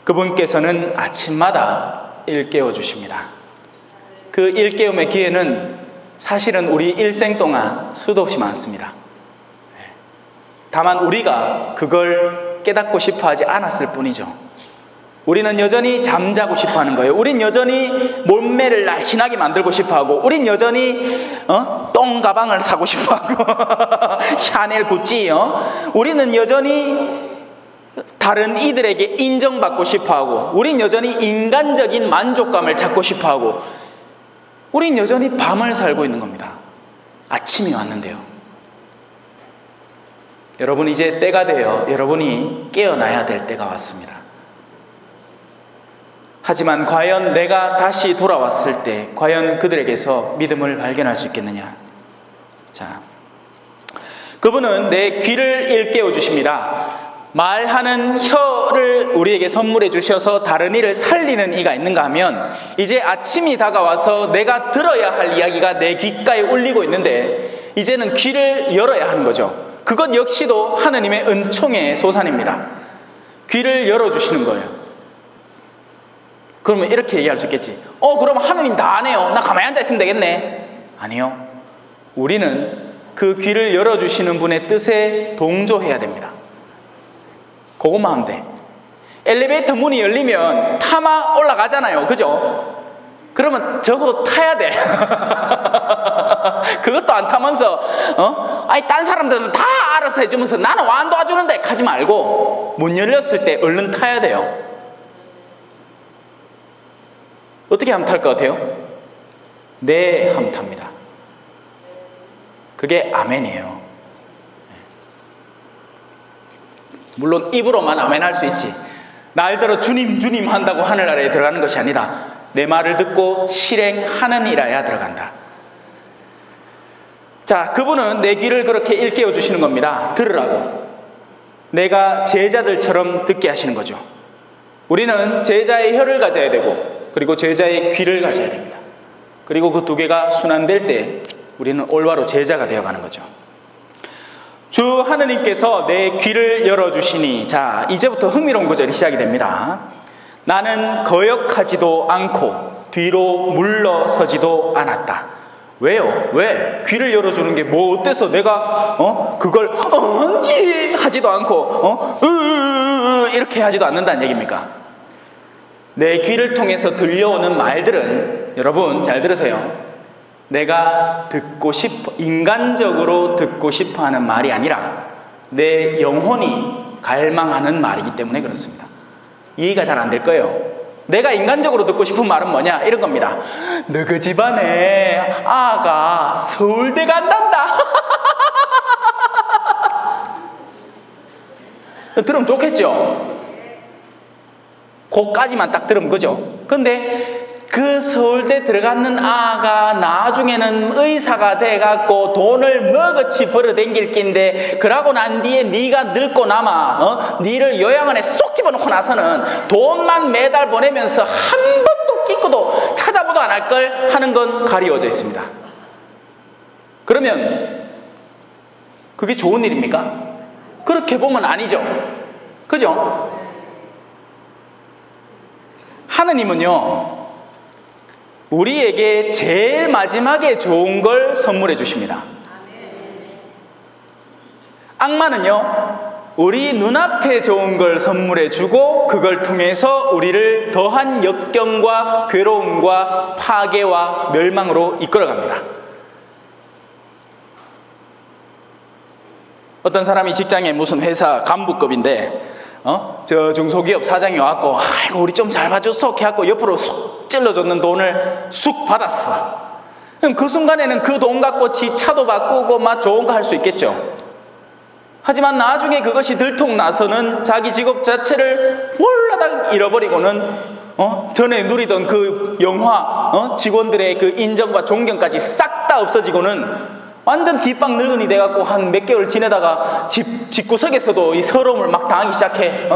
그분께서는 아침마다 일깨워 주십니다. 그 일깨움의 기회는 사실은 우리 일생 동안 수도 없이 많습니다. 다만 우리가 그걸 깨닫고 싶어 하지 않았을 뿐이죠. 우리는 여전히 잠자고 싶어 하는 거예요. 우린 여전히 몸매를 날씬하게 만들고 싶어 하고, 우린 여전히 똥 가방을 사고 싶어 하고 샤넬 구찌 우리는 여전히 다른 이들에게 인정받고 싶어 하고, 우린 여전히 인간적인 만족감을 찾고 싶어 하고, 우린 여전히 밤을 살고 있는 겁니다. 아침이 왔는데요. 여러분, 이제 때가 되어 여러분이 깨어나야 될 때가 왔습니다. 하지만 과연 내가 다시 돌아왔을 때 과연 그들에게서 믿음을 발견할 수 있겠느냐? 자, 그분은 내 귀를 일깨워 주십니다. 말하는 혀를 우리에게 선물해 주셔서 다른 이를 살리는 이가 있는가 하면, 이제 아침이 다가와서 내가 들어야 할 이야기가 내 귓가에 울리고 있는데 이제는 귀를 열어야 하는 거죠. 그것 역시도 하느님의 은총의 소산입니다. 귀를 열어주시는 거예요. 그러면 이렇게 얘기할 수 있겠지. 그럼 하느님 다 안 해요. 나 가만히 앉아 있으면 되겠네. 아니요. 우리는 그 귀를 열어주시는 분의 뜻에 동조해야 됩니다. 그것만 하면 돼. 엘리베이터 문이 열리면 타마 올라가잖아요. 그죠? 그러면 적어도 타야 돼. 그것도 안 타면서 아니 딴 사람들은 다 알아서 해주면서 나는 안 도와주는데 하지 말고, 문 열렸을 때 얼른 타야 돼요. 어떻게 하면 탈 것 같아요? 네 하면 탑니다. 그게 아멘이에요. 물론 입으로만 아멘 할 수 있지, 날들어 주님 주님 한다고 하늘나라에 들어가는 것이 아니라 내 말을 듣고 실행하는 이라야 들어간다. 자, 그분은 내 귀를 그렇게 일깨워 주시는 겁니다. 들으라고. 내가 제자들처럼 듣게 하시는 거죠. 우리는 제자의 혀를 가져야 되고, 그리고 제자의 귀를 가져야 됩니다. 그리고 그 두 개가 순환될 때 우리는 올바로 제자가 되어가는 거죠. 주 하느님께서 내 귀를 열어주시니, 자, 이제부터 흥미로운 구절이 시작이 됩니다. 나는 거역하지도 않고 뒤로 물러서지도 않았다. 왜요? 왜? 귀를 열어주는 게 뭐 어때서 내가 그걸 언지 하지도 않고 이렇게 하지도 않는다는 얘기입니까? 내 귀를 통해서 들려오는 말들은, 여러분 잘 들으세요, 내가 듣고 싶어, 인간적으로 듣고 싶어 하는 말이 아니라 내 영혼이 갈망하는 말이기 때문에 그렇습니다. 이해가 잘 안 될 거예요. 내가 인간적으로 듣고 싶은 말은 뭐냐? 이런 겁니다. 너그 집안에 아가 서울대 간단다. 들으면 좋겠죠? 그까지만 딱 들으면 그죠? 근데 그 서울대 들어갔는 아가 나중에는 의사가 돼갖고 돈을 머그치 벌어댕길 낀데, 그러고 난 뒤에 네가 늙고 남아 니를 요양원에 쏙 집어넣고 나서는 돈만 매달 보내면서 한 번도 끼고도 찾아보도 안 할 걸 하는 건 가리워져 있습니다. 그러면 그게 좋은 일입니까? 그렇게 보면 아니죠. 그죠? 하느님은요, 우리에게 제일 마지막에 좋은 걸 선물해 주십니다. 악마는요, 우리 눈앞에 좋은 걸 선물해 주고 그걸 통해서 우리를 더한 역경과 괴로움과 파괴와 멸망으로 이끌어갑니다. 어떤 사람이 직장에 무슨 회사 간부급인데 저 중소기업 사장이 와갖고 아이고 우리 좀 잘 봐줬어 해갖고 옆으로 쑥 찔러줬는 돈을 쑥 받았어. 그럼 그 순간에는 그 돈 갖고 지 차도 바꾸고 막 좋은 거 할 수 있겠죠. 하지만 나중에 그것이 들통나서는 자기 직업 자체를 홀라당 잃어버리고는 전에 누리던 그 영화 직원들의 그 인정과 존경까지 싹 다 없어지고는 완전 뒷방 늙은이 돼갖고 한 몇 개월 지내다가 집구석에서도 이 서러움을 막 당하기 시작해.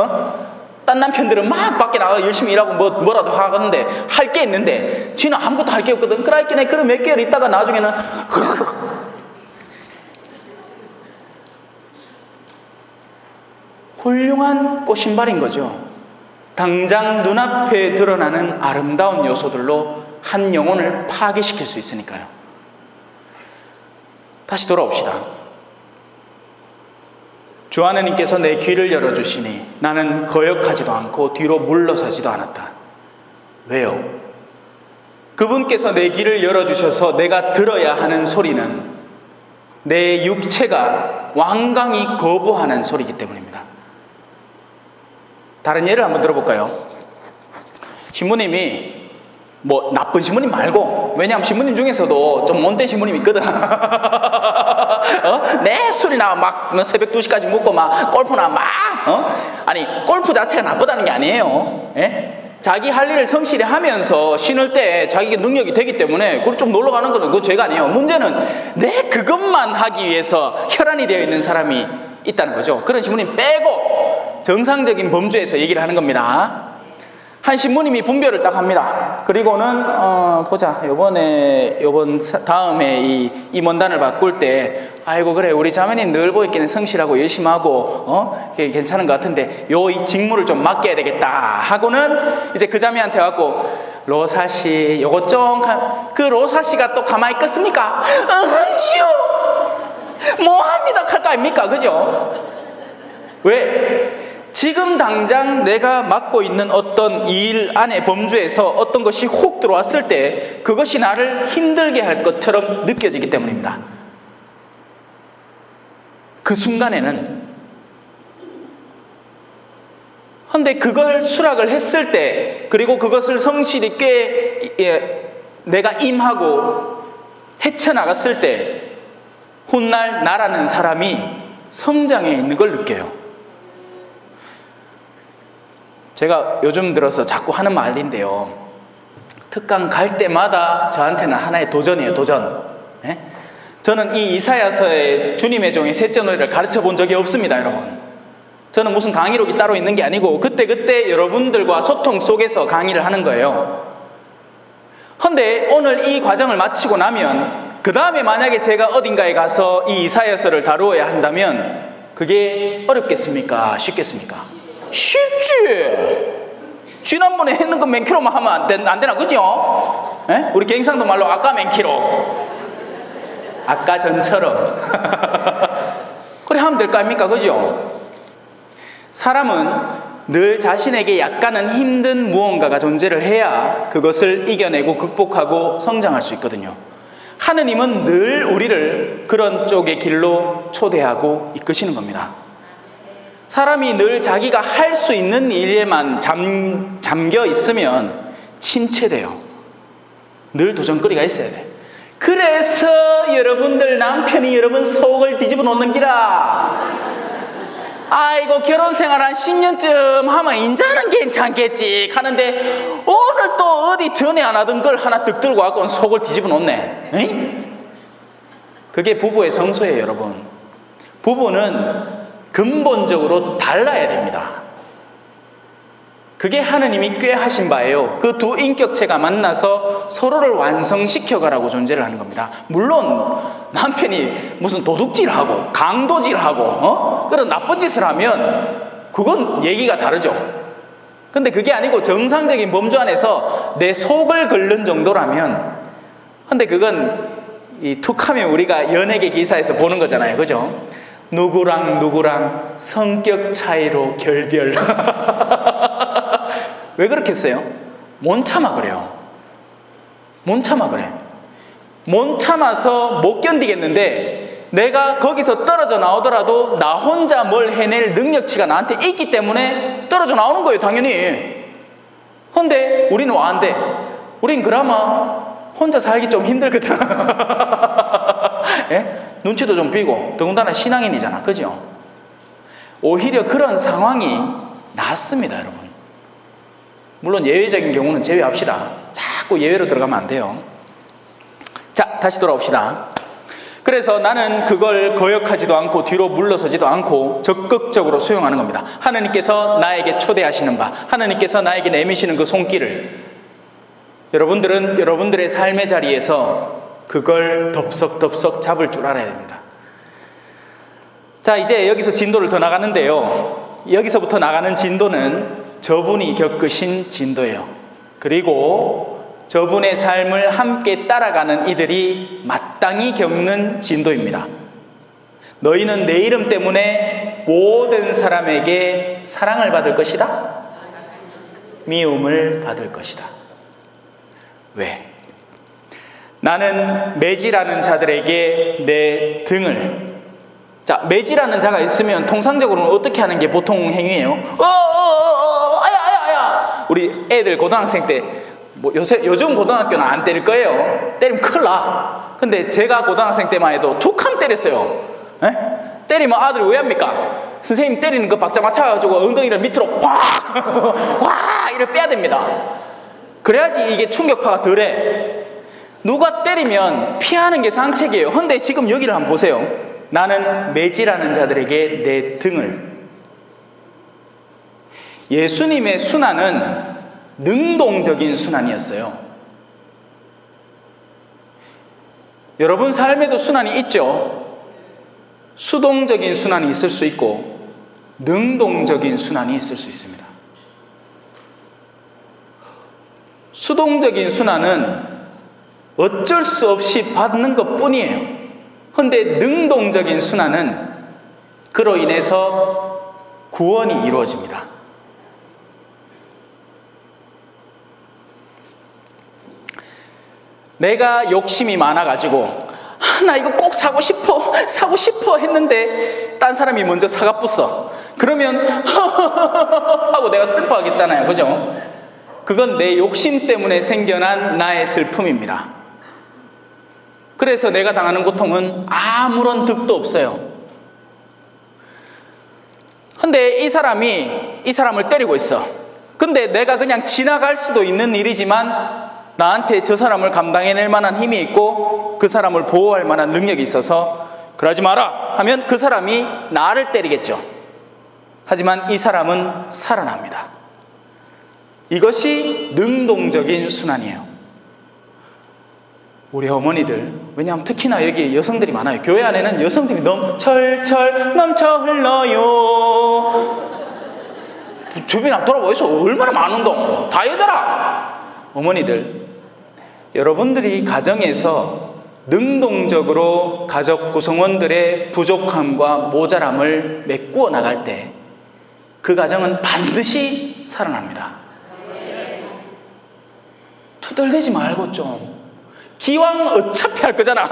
딴 남편들은 막 밖에 나가 열심히 일하고 뭐라도 하는데 할 게 있는데 지는 아무것도 할 게 없거든. 그러니까 그런 몇 개월 있다가 나중에는 훌륭한 꽃신발인 거죠. 당장 눈앞에 드러나는 아름다운 요소들로 한 영혼을 파괴시킬 수 있으니까요. 다시 돌아옵시다. 주 하느님께서 내 귀를 열어주시니 나는 거역하지도 않고 뒤로 물러서지도 않았다. 왜요? 그분께서 내 귀를 열어주셔서 내가 들어야 하는 소리는 내 육체가 완강히 거부하는 소리이기 때문입니다. 다른 예를 한번 들어볼까요? 신부님이 뭐 나쁜 신부님 말고, 왜냐하면 신부님 중에서도 좀 못된 신부님 있거든. 내 술이나 막 새벽 2시까지 먹고 막 골프나 막 아니 골프 자체가 나쁘다는 게 아니에요. 예? 자기 할 일을 성실히 하면서 쉬는 때 자기 능력이 되기 때문에 그걸 좀 놀러 가는 거는 그거 죄가 아니에요. 문제는 내 그것만 하기 위해서 혈안이 되어 있는 사람이 있다는 거죠. 그런 신부님 빼고 정상적인 범주에서 얘기를 하는 겁니다. 한 신부님이 분별을 딱 합니다. 그리고는 보자, 요번 다음에 이 임원단을 바꿀 때 아이고 그래 우리 자매님 늘 보이기는 성실하고 열심히 하고 괜찮은 것 같은데 이 직무를 좀 맡겨야 되겠다 하고는 이제 그 자매한테 와갖고 로사씨 요거 좀 그 로사씨가 또 가만히 있겠습니까? 지요 뭐합니다 할 거 아닙니까? 그죠? 왜? 지금 당장 내가 맡고 있는 어떤 일 안의 범주에서 어떤 것이 훅 들어왔을 때 그것이 나를 힘들게 할 것처럼 느껴지기 때문입니다. 그 순간에는 근데 그걸 수락을 했을 때 그리고 그것을 성실히 내가 임하고 헤쳐나갔을 때 훗날 나라는 사람이 성장해 있는 걸 느껴요. 제가 요즘 들어서 자꾸 하는 말인데요. 특강 갈 때마다 저한테는 하나의 도전이에요. 도전. 네? 저는 이 이사야서의 주님의 종의 셋째 노래를 가르쳐 본 적이 없습니다. 여러분. 저는 무슨 강의록이 따로 있는 게 아니고 그때 여러분들과 소통 속에서 강의를 하는 거예요. 그런데 오늘 이 과정을 마치고 나면 그 다음에 만약에 제가 어딘가에 가서 이 이사야서를 다루어야 한다면 그게 어렵겠습니까? 쉽겠습니까? 쉽지. 지난번에 했는 거 맨키로만 하면 안 되나 그죠? 에? 우리 경상도 말로 아까 맨키로 아까 전처럼 그래 하면 될 거 아닙니까? 그죠? 사람은 늘 자신에게 약간은 힘든 무언가가 존재를 해야 그것을 이겨내고 극복하고 성장할 수 있거든요. 하느님은 늘 우리를 그런 쪽의 길로 초대하고 이끄시는 겁니다. 사람이 늘 자기가 할 수 있는 일에만 잠겨 있으면 침체돼요. 늘 도전거리가 있어야 돼. 그래서 여러분들 남편이 여러분 속을 뒤집어 놓는 기라. 아이고 결혼 생활 한 10년쯤 하면 인자는 괜찮겠지 하는데 오늘 또 어디 전에 안 하던 걸 하나 득 들고 와서 속을 뒤집어 놓네. 에이? 그게 부부의 성소예요. 여러분. 부부는 근본적으로 달라야 됩니다. 그게 하느님이 꾀하신 바예요. 그 두 인격체가 만나서 서로를 완성시켜가라고 존재를 하는 겁니다. 물론 남편이 무슨 도둑질하고 강도질하고 그런 나쁜 짓을 하면 그건 얘기가 다르죠. 근데 그게 아니고 정상적인 범주 안에서 내 속을 긁는 정도라면 근데 그건 이 툭하면 우리가 연예계 기사에서 보는 거잖아요. 그죠? 누구랑 성격 차이로 결별. 왜 그렇겠어요? 못 참아 그래요. 못 참아 그래. 못 참아서 못 견디겠는데 내가 거기서 떨어져 나오더라도 나 혼자 뭘 해낼 능력치가 나한테 있기 때문에 떨어져 나오는 거예요. 당연히. 근데 우리는 와한데 우린 그나마 혼자 살기 좀 힘들거든. 예? 눈치도 좀 삐고 더군다나 신앙인이잖아. 그죠? 오히려 그런 상황이 낫습니다. 여러분. 물론 예외적인 경우는 제외합시다. 자꾸 예외로 들어가면 안 돼요. 자, 다시 돌아옵시다. 그래서 나는 그걸 거역하지도 않고 뒤로 물러서지도 않고 적극적으로 수용하는 겁니다. 하나님께서 나에게 초대하시는 바, 하나님께서 나에게 내미시는 그 손길을 여러분들은 여러분들의 삶의 자리에서 그걸 덥석덥석 잡을 줄 알아야 됩니다. 자, 이제 여기서 진도를 더 나가는데요. 여기서부터 나가는 진도는 저분이 겪으신 진도예요. 그리고 저분의 삶을 함께 따라가는 이들이 마땅히 겪는 진도입니다. 너희는 내 이름 때문에 모든 사람에게 사랑을 받을 것이다. 미움을 받을 것이다. 왜? 나는 매질하는 자들에게 내 등을. 자, 매질하는 자가 있으면 통상적으로는 어떻게 하는 게 보통 행위예요? 아야. 우리 애들 고등학생 때 요즘 고등학교는 안 때릴 거예요. 때리면 큰일 나. 근데 제가 고등학생 때만 해도 툭하면 때렸어요. 에? 때리면 아들이 왜 합니까? 선생님 때리는 거 박자 맞춰가지고 엉덩이를 밑으로 확 이를 빼야 됩니다. 그래야지 이게 충격파가 덜해. 누가 때리면 피하는 게 상책이에요. 근데 지금 여기를 한번 보세요. 나는 매질하는 자들에게 내 등을. 예수님의 순환은 능동적인 순환이었어요. 여러분 삶에도 순환이 있죠. 수동적인 순환이 있을 수 있고 능동적인 순환이 있을 수 있습니다. 수동적인 순환은 어쩔 수 없이 받는 것 뿐이에요. 그런데 능동적인 순환은 그로 인해서 구원이 이루어집니다. 내가 욕심이 많아가지고 나 이거 꼭 사고 싶어 했는데 딴 사람이 먼저 사가 뿌어. 그러면 하고 내가 슬퍼하겠잖아요. 그죠? 그건 내 욕심 때문에 생겨난 나의 슬픔입니다. 그래서 내가 당하는 고통은 아무런 득도 없어요. 근데 이 사람을 때리고 있어. 근데 내가 그냥 지나갈 수도 있는 일이지만 나한테 저 사람을 감당해낼 만한 힘이 있고 그 사람을 보호할 만한 능력이 있어서 그러지 마라 하면 그 사람이 나를 때리겠죠. 하지만 이 사람은 살아납니다. 이것이 능동적인 순환이에요. 우리 어머니들, 왜냐하면 특히나 여기 여성들이 많아요. 교회 안에는 여성들이 철철 넘쳐 흘러요. 주변에 한번 돌아보이소. 얼마나 많은동. 다 여자라. 어머니들, 여러분들이 가정에서 능동적으로 가족 구성원들의 부족함과 모자람을 메꾸어 나갈 때 그 가정은 반드시 살아납니다. 투덜대지 말고 좀. 기왕 어차피 할 거잖아.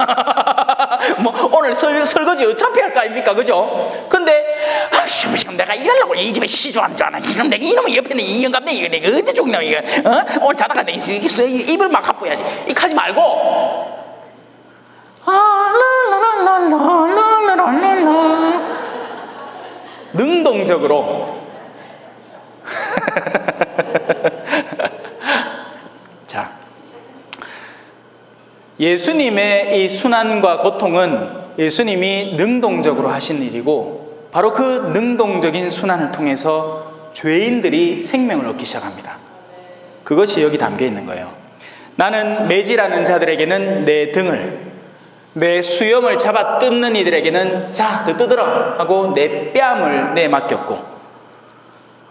뭐 오늘 설거지 어차피 할 거 아닙니까? 그죠? 근데 지금 내가 이러려고 이 집에 시주하는 줄 아나. 지금 내가 이놈의 옆에 있는 이 영감네 이거 내가 어디 죽나 이거. 오늘 자다가 내 입을 막 가쁘야지. 이거 하지 말고. 라라라라라라라라라. 능동적으로. 자. 예수님의 이 순환과 고통은 예수님이 능동적으로 하신 일이고 바로 그 능동적인 순환을 통해서 죄인들이 생명을 얻기 시작합니다. 그것이 여기 담겨 있는 거예요. 나는 매질하는 자들에게는 내 등을, 내 수염을 잡아 뜯는 이들에게는 자, 더 뜯으라 하고 내 뺨을 내맡겼고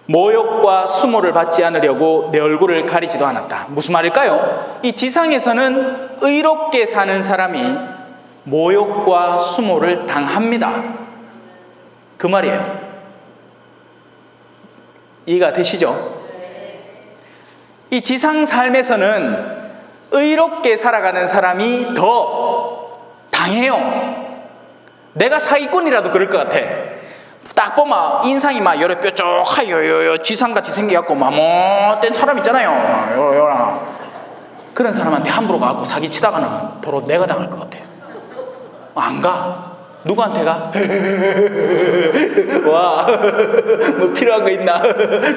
모욕과 수모를 받지 않으려고 내 얼굴을 가리지도 않았다. 무슨 말일까요? 이 지상에서는 의롭게 사는 사람이 모욕과 수모를 당합니다. 그 말이에요. 이해가 되시죠? 이 지상 삶에서는 의롭게 살아가는 사람이 더 당해요. 내가 사기꾼이라도 그럴 것 같아. 딱 보면 인상이 막 요래 뾰족하요 지상같이 생겨갖고 막 못된 사람 있잖아요. 그런 사람한테 함부로 가갖고 사기치다가는 도로 내가 당할 것 같아. 안 가. 누구한테 가? 와, 뭐 필요한 거 있나?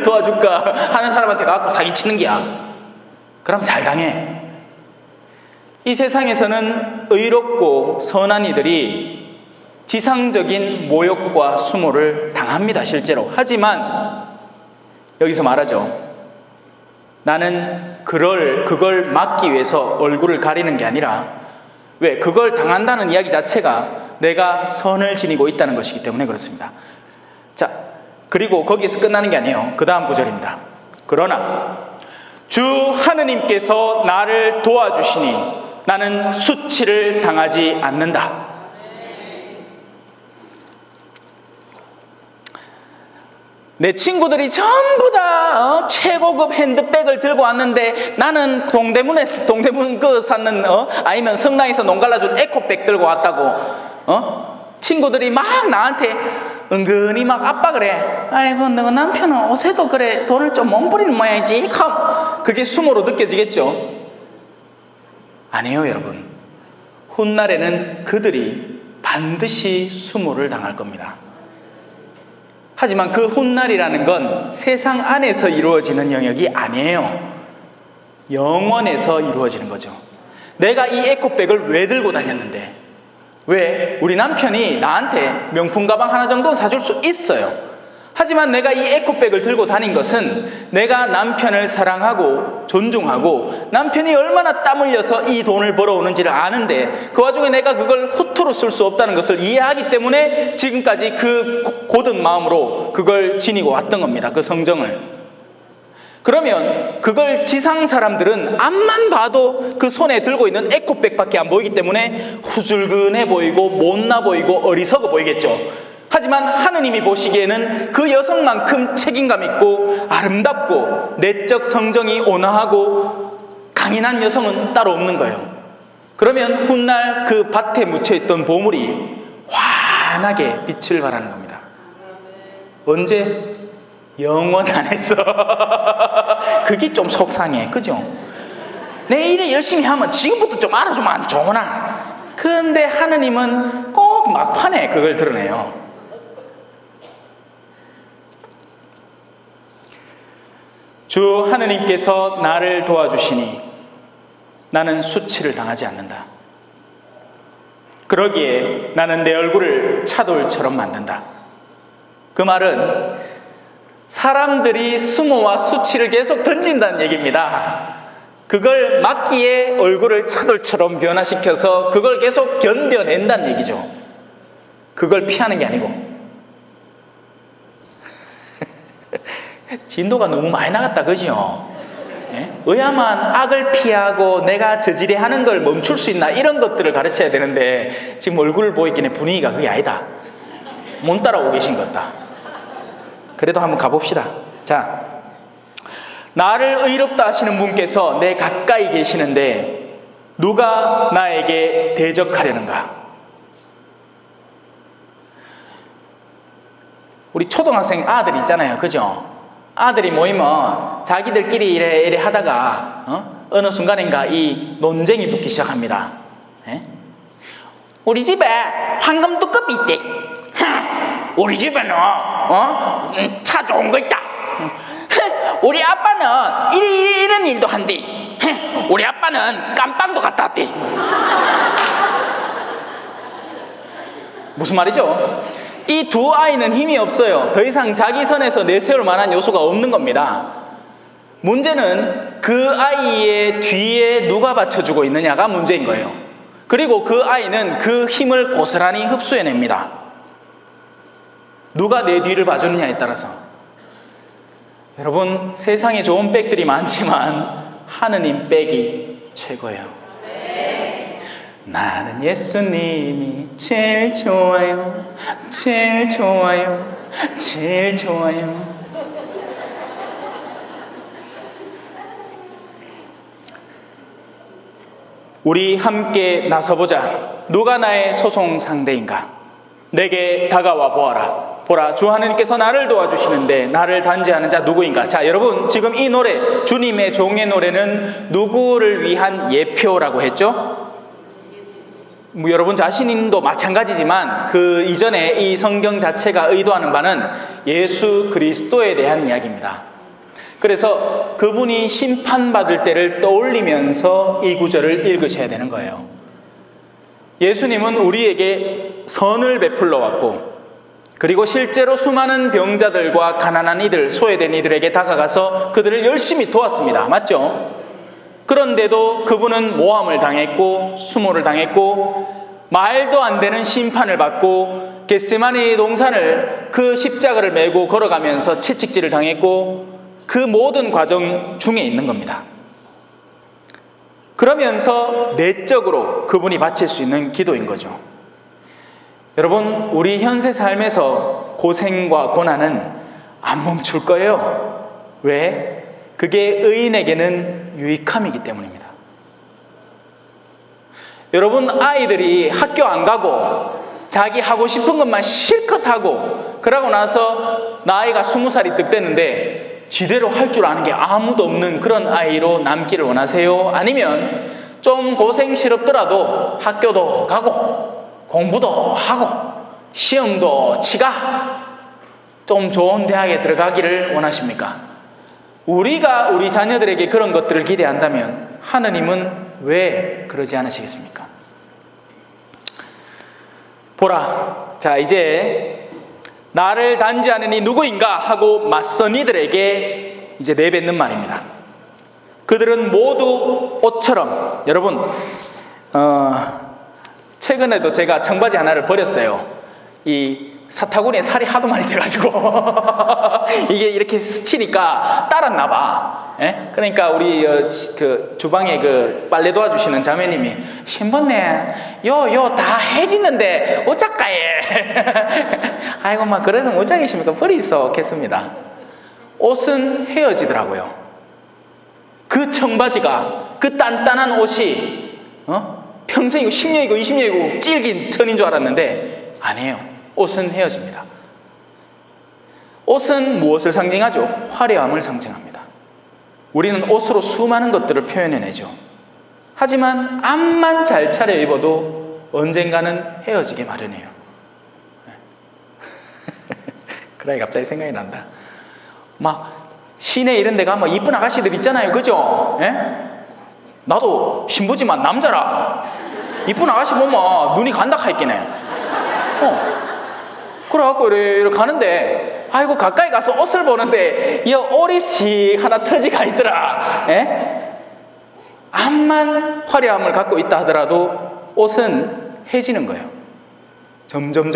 도와줄까? 하는 사람한테 가갖고 사기치는 게야. 그럼 잘 당해. 이 세상에서는 의롭고 선한 이들이 지상적인 모욕과 수모를 당합니다, 실제로. 하지만 여기서 말하죠. 나는 그걸 막기 위해서 얼굴을 가리는 게 아니라, 왜? 그걸 당한다는 이야기 자체가 내가 선을 지니고 있다는 것이기 때문에 그렇습니다. 자, 그리고 거기에서 끝나는 게 아니에요. 그 다음 구절입니다. 그러나 주 하느님께서 나를 도와주시니 나는 수치를 당하지 않는다. 내 친구들이 전부 다 최고급 핸드백을 들고 왔는데 나는 동대문 샀는 아니면 성당에서 농 갈라준 에코백 들고 왔다고 친구들이 막 나한테 은근히 막 압박을 해. 아이고 너 남편은 옷에도 그래 돈을 좀 몸부리는 모양이지. 그게 수모로 느껴지겠죠? 아니에요, 여러분. 훗날에는 그들이 반드시 수모를 당할 겁니다. 하지만 그 훗날이라는 건 세상 안에서 이루어지는 영역이 아니에요. 영원에서 이루어지는 거죠. 내가 이 에코백을 왜 들고 다녔는데, 왜? 우리 남편이 나한테 명품 가방 하나 정도 사줄 수 있어요. 하지만 내가 이 에코백을 들고 다닌 것은 내가 남편을 사랑하고 존중하고 남편이 얼마나 땀 흘려서 이 돈을 벌어오는지를 아는데 그 와중에 내가 그걸 허투루 쓸 수 없다는 것을 이해하기 때문에 지금까지 그 고든 마음으로 그걸 지니고 왔던 겁니다. 그 성정을. 그러면 그걸 지상 사람들은 앞만 봐도 그 손에 들고 있는 에코백밖에 안 보이기 때문에 후줄근해 보이고 못나 보이고 어리석어 보이겠죠. 하지만 하느님이 보시기에는 그 여성만큼 책임감 있고 아름답고 내적 성정이 온화하고 강인한 여성은 따로 없는 거예요. 그러면 훗날 그 밭에 묻혀있던 보물이 환하게 빛을 발하는 겁니다. 언제? 영원 안에서. 그게 좀 속상해, 그죠? 내 일을 열심히 하면 지금부터 좀 알아주면 안 좋으나. 근데 하느님은 꼭 막판에 그걸 드러내요. 주 하느님께서 나를 도와주시니 나는 수치를 당하지 않는다. 그러기에 나는 내 얼굴을 차돌처럼 만든다. 그 말은 사람들이 수모와 수치를 계속 던진다는 얘기입니다. 그걸 막기에 얼굴을 차돌처럼 변화시켜서 그걸 계속 견뎌낸다는 얘기죠. 그걸 피하는 게 아니고. 진도가 너무 많이 나갔다, 그죠? 예? 의아만 악을 피하고 내가 저지레 하는 걸 멈출 수 있나, 이런 것들을 가르쳐야 되는데 지금 얼굴을 보이기에 분위기가 그게 아니다. 못 따라오고 계신 것 같다. 그래도 한번 가봅시다. 자, 나를 의롭다 하시는 분께서 내 가까이 계시는데 누가 나에게 대적하려는가? 우리 초등학생 아들 있잖아요, 그죠? 아들이 모이면 자기들끼리 이래 하다가 어느 순간인가 이 논쟁이 붙기 시작합니다. 에? 우리 집에 황금 두꺼비 있대. 우리 집에는 차 좋은 거 있다. 우리 아빠는 이런 일도 한대. 우리 아빠는 깜빵도 갔다 왔대. 무슨 말이죠? 이 두 아이는 힘이 없어요. 더 이상 자기 선에서 내세울 만한 요소가 없는 겁니다. 문제는 그 아이의 뒤에 누가 받쳐주고 있느냐가 문제인 거예요. 그리고 그 아이는 그 힘을 고스란히 흡수해냅니다. 누가 내 뒤를 봐주느냐에 따라서. 여러분, 세상에 좋은 백들이 많지만 하느님 백이 최고예요. 나는 예수님이 제일 좋아요. 제일 좋아요. 제일 좋아요. 우리 함께 나서보자. 누가 나의 소송 상대인가? 내게 다가와 보아라. 보라, 주 하느님께서 나를 도와주시는데 나를 단죄하는 자 누구인가? 자, 여러분, 지금 이 노래, 주님의 종의 노래는 누구를 위한 예표라고 했죠? 여러분 자신도 마찬가지지만 그 이전에 이 성경 자체가 의도하는 바는 예수 그리스도에 대한 이야기입니다. 그래서 그분이 심판받을 때를 떠올리면서 이 구절을 읽으셔야 되는 거예요. 예수님은 우리에게 선을 베풀러 왔고, 그리고 실제로 수많은 병자들과 가난한 이들, 소외된 이들에게 다가가서 그들을 열심히 도왔습니다. 맞죠? 그런데도 그분은 모함을 당했고 수모를 당했고 말도 안 되는 심판을 받고 겟세마네 동산을 그 십자가를 메고 걸어가면서 채찍질을 당했고 그 모든 과정 중에 있는 겁니다. 그러면서 내적으로 그분이 바칠 수 있는 기도인 거죠. 여러분, 우리 현세 삶에서 고생과 고난은 안 멈출 거예요. 왜? 그게 의인에게는 유익함이기 때문입니다. 여러분, 아이들이 학교 안 가고 자기 하고 싶은 것만 실컷 하고 그러고 나서 나이가 20살이 득 됐는데 지대로 할 줄 아는 게 아무도 없는 그런 아이로 남기를 원하세요? 아니면 좀 고생스럽더라도 학교도 가고 공부도 하고 시험도 치가 좀 좋은 대학에 들어가기를 원하십니까? 우리가 우리 자녀들에게 그런 것들을 기대한다면 하느님은 왜 그러지 않으시겠습니까? 보라, 자 이제 나를 단죄하는 이 누구인가 하고 맞선 이들에게 이제 내뱉는 말입니다. 그들은 모두 옷처럼, 여러분 최근에도 제가 청바지 하나를 버렸어요. 이 사타구니에 살이 하도 많이 쪄가지고 이게 이렇게 스치니까 따랐나 봐. 예? 그러니까 우리 그 주방에 그 빨래 도와주시는 자매님이 신번네 요 다 해지는데 어쩌까예 아이고 막 그래서 못 자기십니까? 버리소 했습니다. 옷은 헤어지더라고요. 그 청바지가 그 단단한 옷이 평생이고 10년이고 20년이고 찔긴 천인 줄 알았는데 아니에요. 옷은 헤어집니다. 옷은 무엇을 상징하죠? 화려함을 상징합니다. 우리는 옷으로 수많은 것들을 표현해내죠. 하지만 암만 잘 차려입어도 언젠가는 헤어지게 마련해요. 그래 갑자기 생각이 난다. 막 시내 이런 데 가면 이쁜 아가씨들 있잖아요. 그죠? 예? 나도 신부지만 남자라 이쁜 아가씨 보면 눈이 간다 하있긴 해. 그래갖고 이렇게 가는데 아이고 가까이 가서 옷을 보는데 이 오리씩 하나 터지가 있더라. 에? 암만 화려함을 갖고 있다 하더라도 옷은 해지는 거예요. 점점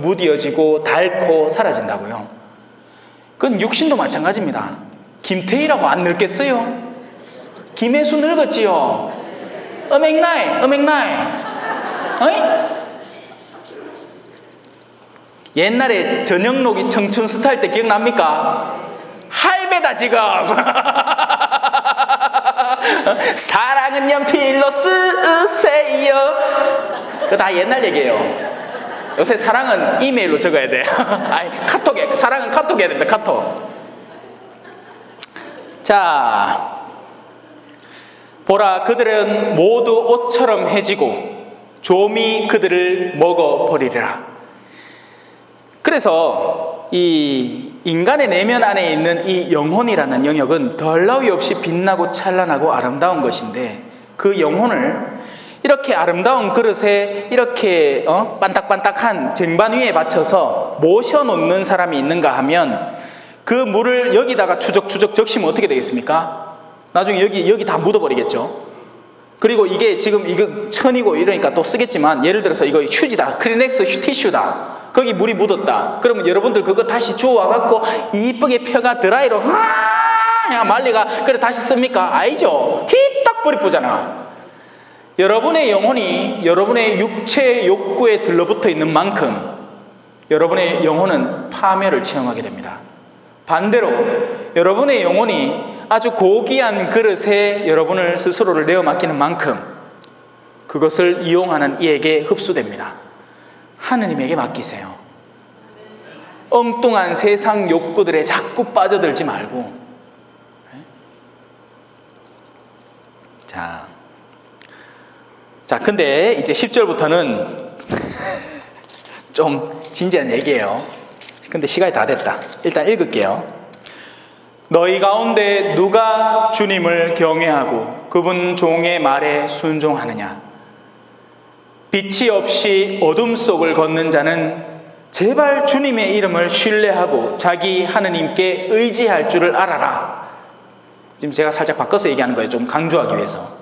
무디어지고 닳고 사라진다고요. 그건 육신도 마찬가지입니다. 김태희라고 안 늙겠어요? 김혜수 늙었지요? 어맹나이 어이? 옛날에 전영록이 청춘 스타일 때 기억납니까? 할배다 지금. 사랑은 연필로 쓰세요. 그거 다 옛날 얘기예요. 요새 사랑은 이메일로 적어야 돼. 아니 카톡에, 사랑은 카톡 해야 된다. 카톡. 자, 보라, 그들은 모두 옷처럼 해지고 좀이 그들을 먹어버리리라. 그래서 이 인간의 내면 안에 있는 이 영혼이라는 영역은 덜 나위 없이 빛나고 찬란하고 아름다운 것인데, 그 영혼을 이렇게 아름다운 그릇에 이렇게 반딱반딱한 쟁반 위에 받쳐서 모셔놓는 사람이 있는가 하면, 그 물을 여기다가 추적추적 적시면 어떻게 되겠습니까? 나중에 여기 다 묻어버리겠죠. 그리고 이게 지금 이거 천이고 이러니까 또 쓰겠지만, 예를 들어서 이거 휴지다, 크리넥스 티슈다, 거기 물이 묻었다. 그러면 여러분들 그거 다시 주워와갖고 이쁘게 펴가 드라이로 말리가 그래 다시 씁니까? 아니죠. 휘딱 뿌리 뿌잖아. 여러분의 영혼이 여러분의 육체 욕구에 들러붙어 있는 만큼 여러분의 영혼은 파멸을 체험하게 됩니다. 반대로 여러분의 영혼이 아주 고귀한 그릇에 여러분을 스스로를 내어 맡기는 만큼 그것을 이용하는 이에게 흡수됩니다. 하느님에게 맡기세요. 엉뚱한 세상 욕구들에 자꾸 빠져들지 말고. 자, 근데 이제 10절부터는 좀 진지한 얘기예요. 근데 시간이 다 됐다. 일단 읽을게요. 너희 가운데 누가 주님을 경외하고 그분 종의 말에 순종하느냐? 빛이 없이 어둠 속을 걷는 자는 제발 주님의 이름을 신뢰하고 자기 하느님께 의지할 줄을 알아라. 지금 제가 살짝 바꿔서 얘기하는 거예요. 좀 강조하기 위해서.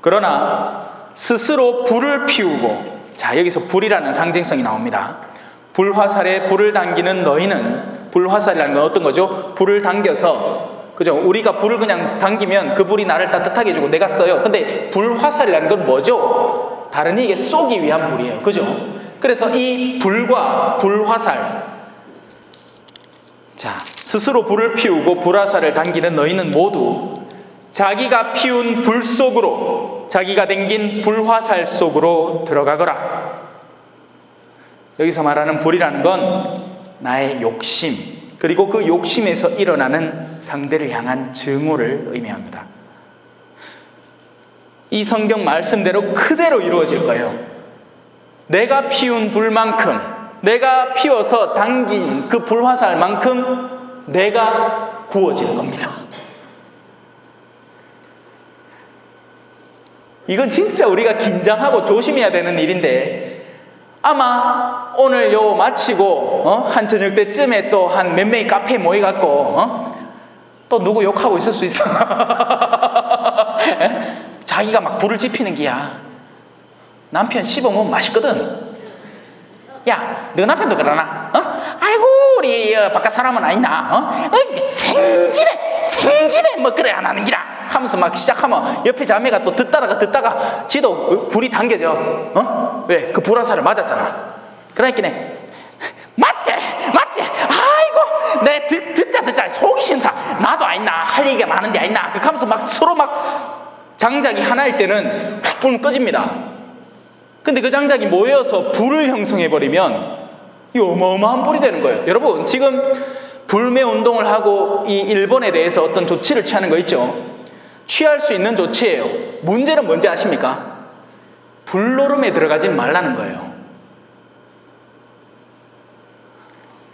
그러나 스스로 불을 피우고, 자, 여기서 불이라는 상징성이 나옵니다. 불화살에 불을 당기는 너희는, 불화살이라는 건 어떤 거죠? 불을 당겨서, 그죠? 우리가 불을 그냥 당기면 그 불이 나를 따뜻하게 해주고 내가 써요. 근데 불화살이라는 건 뭐죠? 다른 이에게 쏘기 위한 불이에요. 그죠? 그래서 이 불과 불화살, 자, 스스로 불을 피우고 불화살을 당기는 너희는 모두 자기가 피운 불 속으로, 자기가 당긴 불화살 속으로 들어가거라. 여기서 말하는 불이라는 건 나의 욕심, 그리고 그 욕심에서 일어나는 상대를 향한 증오를 의미합니다. 이 성경 말씀대로 그대로 이루어질 거예요. 내가 피운 불만큼, 내가 피워서 당긴 그 불화살만큼 내가 구워지는 겁니다. 이건 진짜 우리가 긴장하고 조심해야 되는 일인데, 아마 오늘 요 마치고 한 저녁 때쯤에 또 한 몇 명이 카페에 모여갖고 또 누구 욕하고 있을 수 있어. 자기가 막 불을 지피는 기야. 남편 씹어먹으면 맛있거든. 야, 너 남편도 그러나? 아이고 우리 바깥 사람은 아니나? 생지네 뭐 그래 안 하는 기라 하면서 막 시작하면 옆에 자매가 또 듣다가 지도 불이 당겨져. 왜? 그 불화살을 맞았잖아. 그러니까 맞지 아이고 내 듣자 속이 싫다. 나도 아니나 할 얘기가 많은데 아니나 그렇게 하면서 막 서로 막 장작이 하나일 때는 훅 불 꺼집니다. 근데 그 장작이 모여서 불을 형성해버리면 이 어마어마한 불이 되는 거예요. 여러분, 지금 불매 운동을 하고 이 일본에 대해서 어떤 조치를 취하는 거 있죠? 취할 수 있는 조치예요. 문제는 뭔지 아십니까? 불노름에 들어가지 말라는 거예요.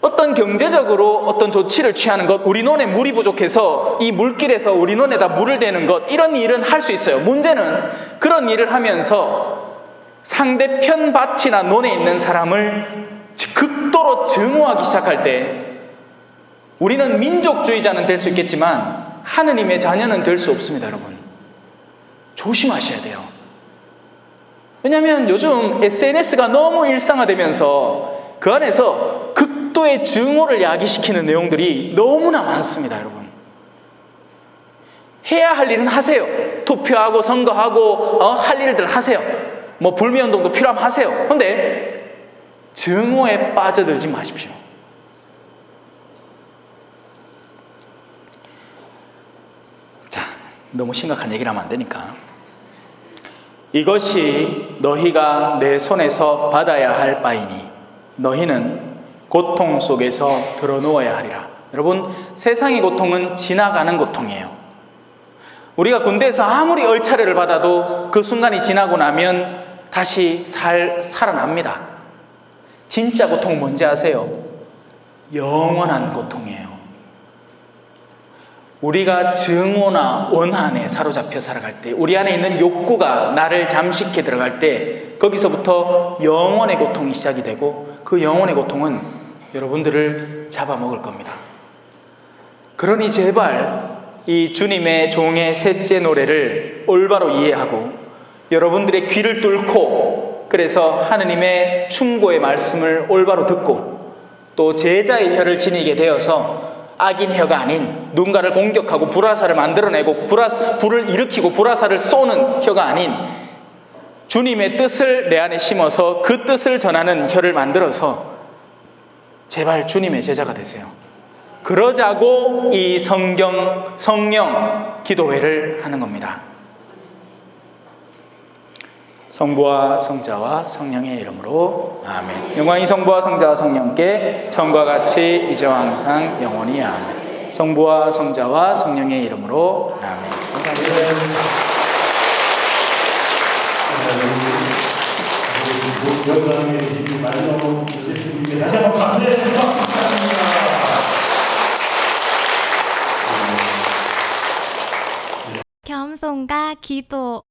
어떤 경제적으로 어떤 조치를 취하는 것, 우리 논에 물이 부족해서 이 물길에서 우리 논에다 물을 대는 것, 이런 일은 할 수 있어요. 문제는 그런 일을 하면서 상대편 밭이나 논에 있는 사람을 극도로 증오하기 시작할 때 우리는 민족주의자는 될 수 있겠지만 하느님의 자녀는 될 수 없습니다. 여러분, 조심하셔야 돼요. 왜냐하면 요즘 SNS가 너무 일상화되면서 그 안에서 극도의 증오를 야기시키는 내용들이 너무나 많습니다. 여러분, 해야 할 일은 하세요. 투표하고 선거하고 할 일들 하세요. 뭐 불매운동도 필요하면 하세요. 그런데 증오에 빠져들지 마십시오. 자, 너무 심각한 얘기를 하면 안 되니까. 이것이 너희가 내 손에서 받아야 할 바이니 너희는 고통 속에서 드러누워야 하리라. 여러분, 세상의 고통은 지나가는 고통이에요. 우리가 군대에서 아무리 얼차례를 받아도 그 순간이 지나고 나면 다시 살아납니다. 진짜 고통은 뭔지 아세요? 영원한 고통이에요. 우리가 증오나 원한에 사로잡혀 살아갈 때, 우리 안에 있는 욕구가 나를 잠식해 들어갈 때 거기서부터 영원의 고통이 시작이 되고 그 영원의 고통은 여러분들을 잡아먹을 겁니다. 그러니 제발 이 주님의 종의 셋째 노래를 올바로 이해하고 여러분들의 귀를 뚫고, 그래서 하느님의 충고의 말씀을 올바로 듣고 또 제자의 혀를 지니게 되어서 악인 혀가 아닌, 누군가를 공격하고 불화살을 만들어내고 불을 일으키고 불화살을 쏘는 혀가 아닌 주님의 뜻을 내 안에 심어서 그 뜻을 전하는 혀를 만들어서 제발 주님의 제자가 되세요. 그러자고 이 성령 기도회를 하는 겁니다. 성부와 성자와 성령의 이름으로 아멘. 영광이 성부와 성자와 성령께 처음과 같이 이제와 항상 영원히 아멘. 성부와 성자와 성령의 이름으로 아멘. 감사합니다. 방송과 기도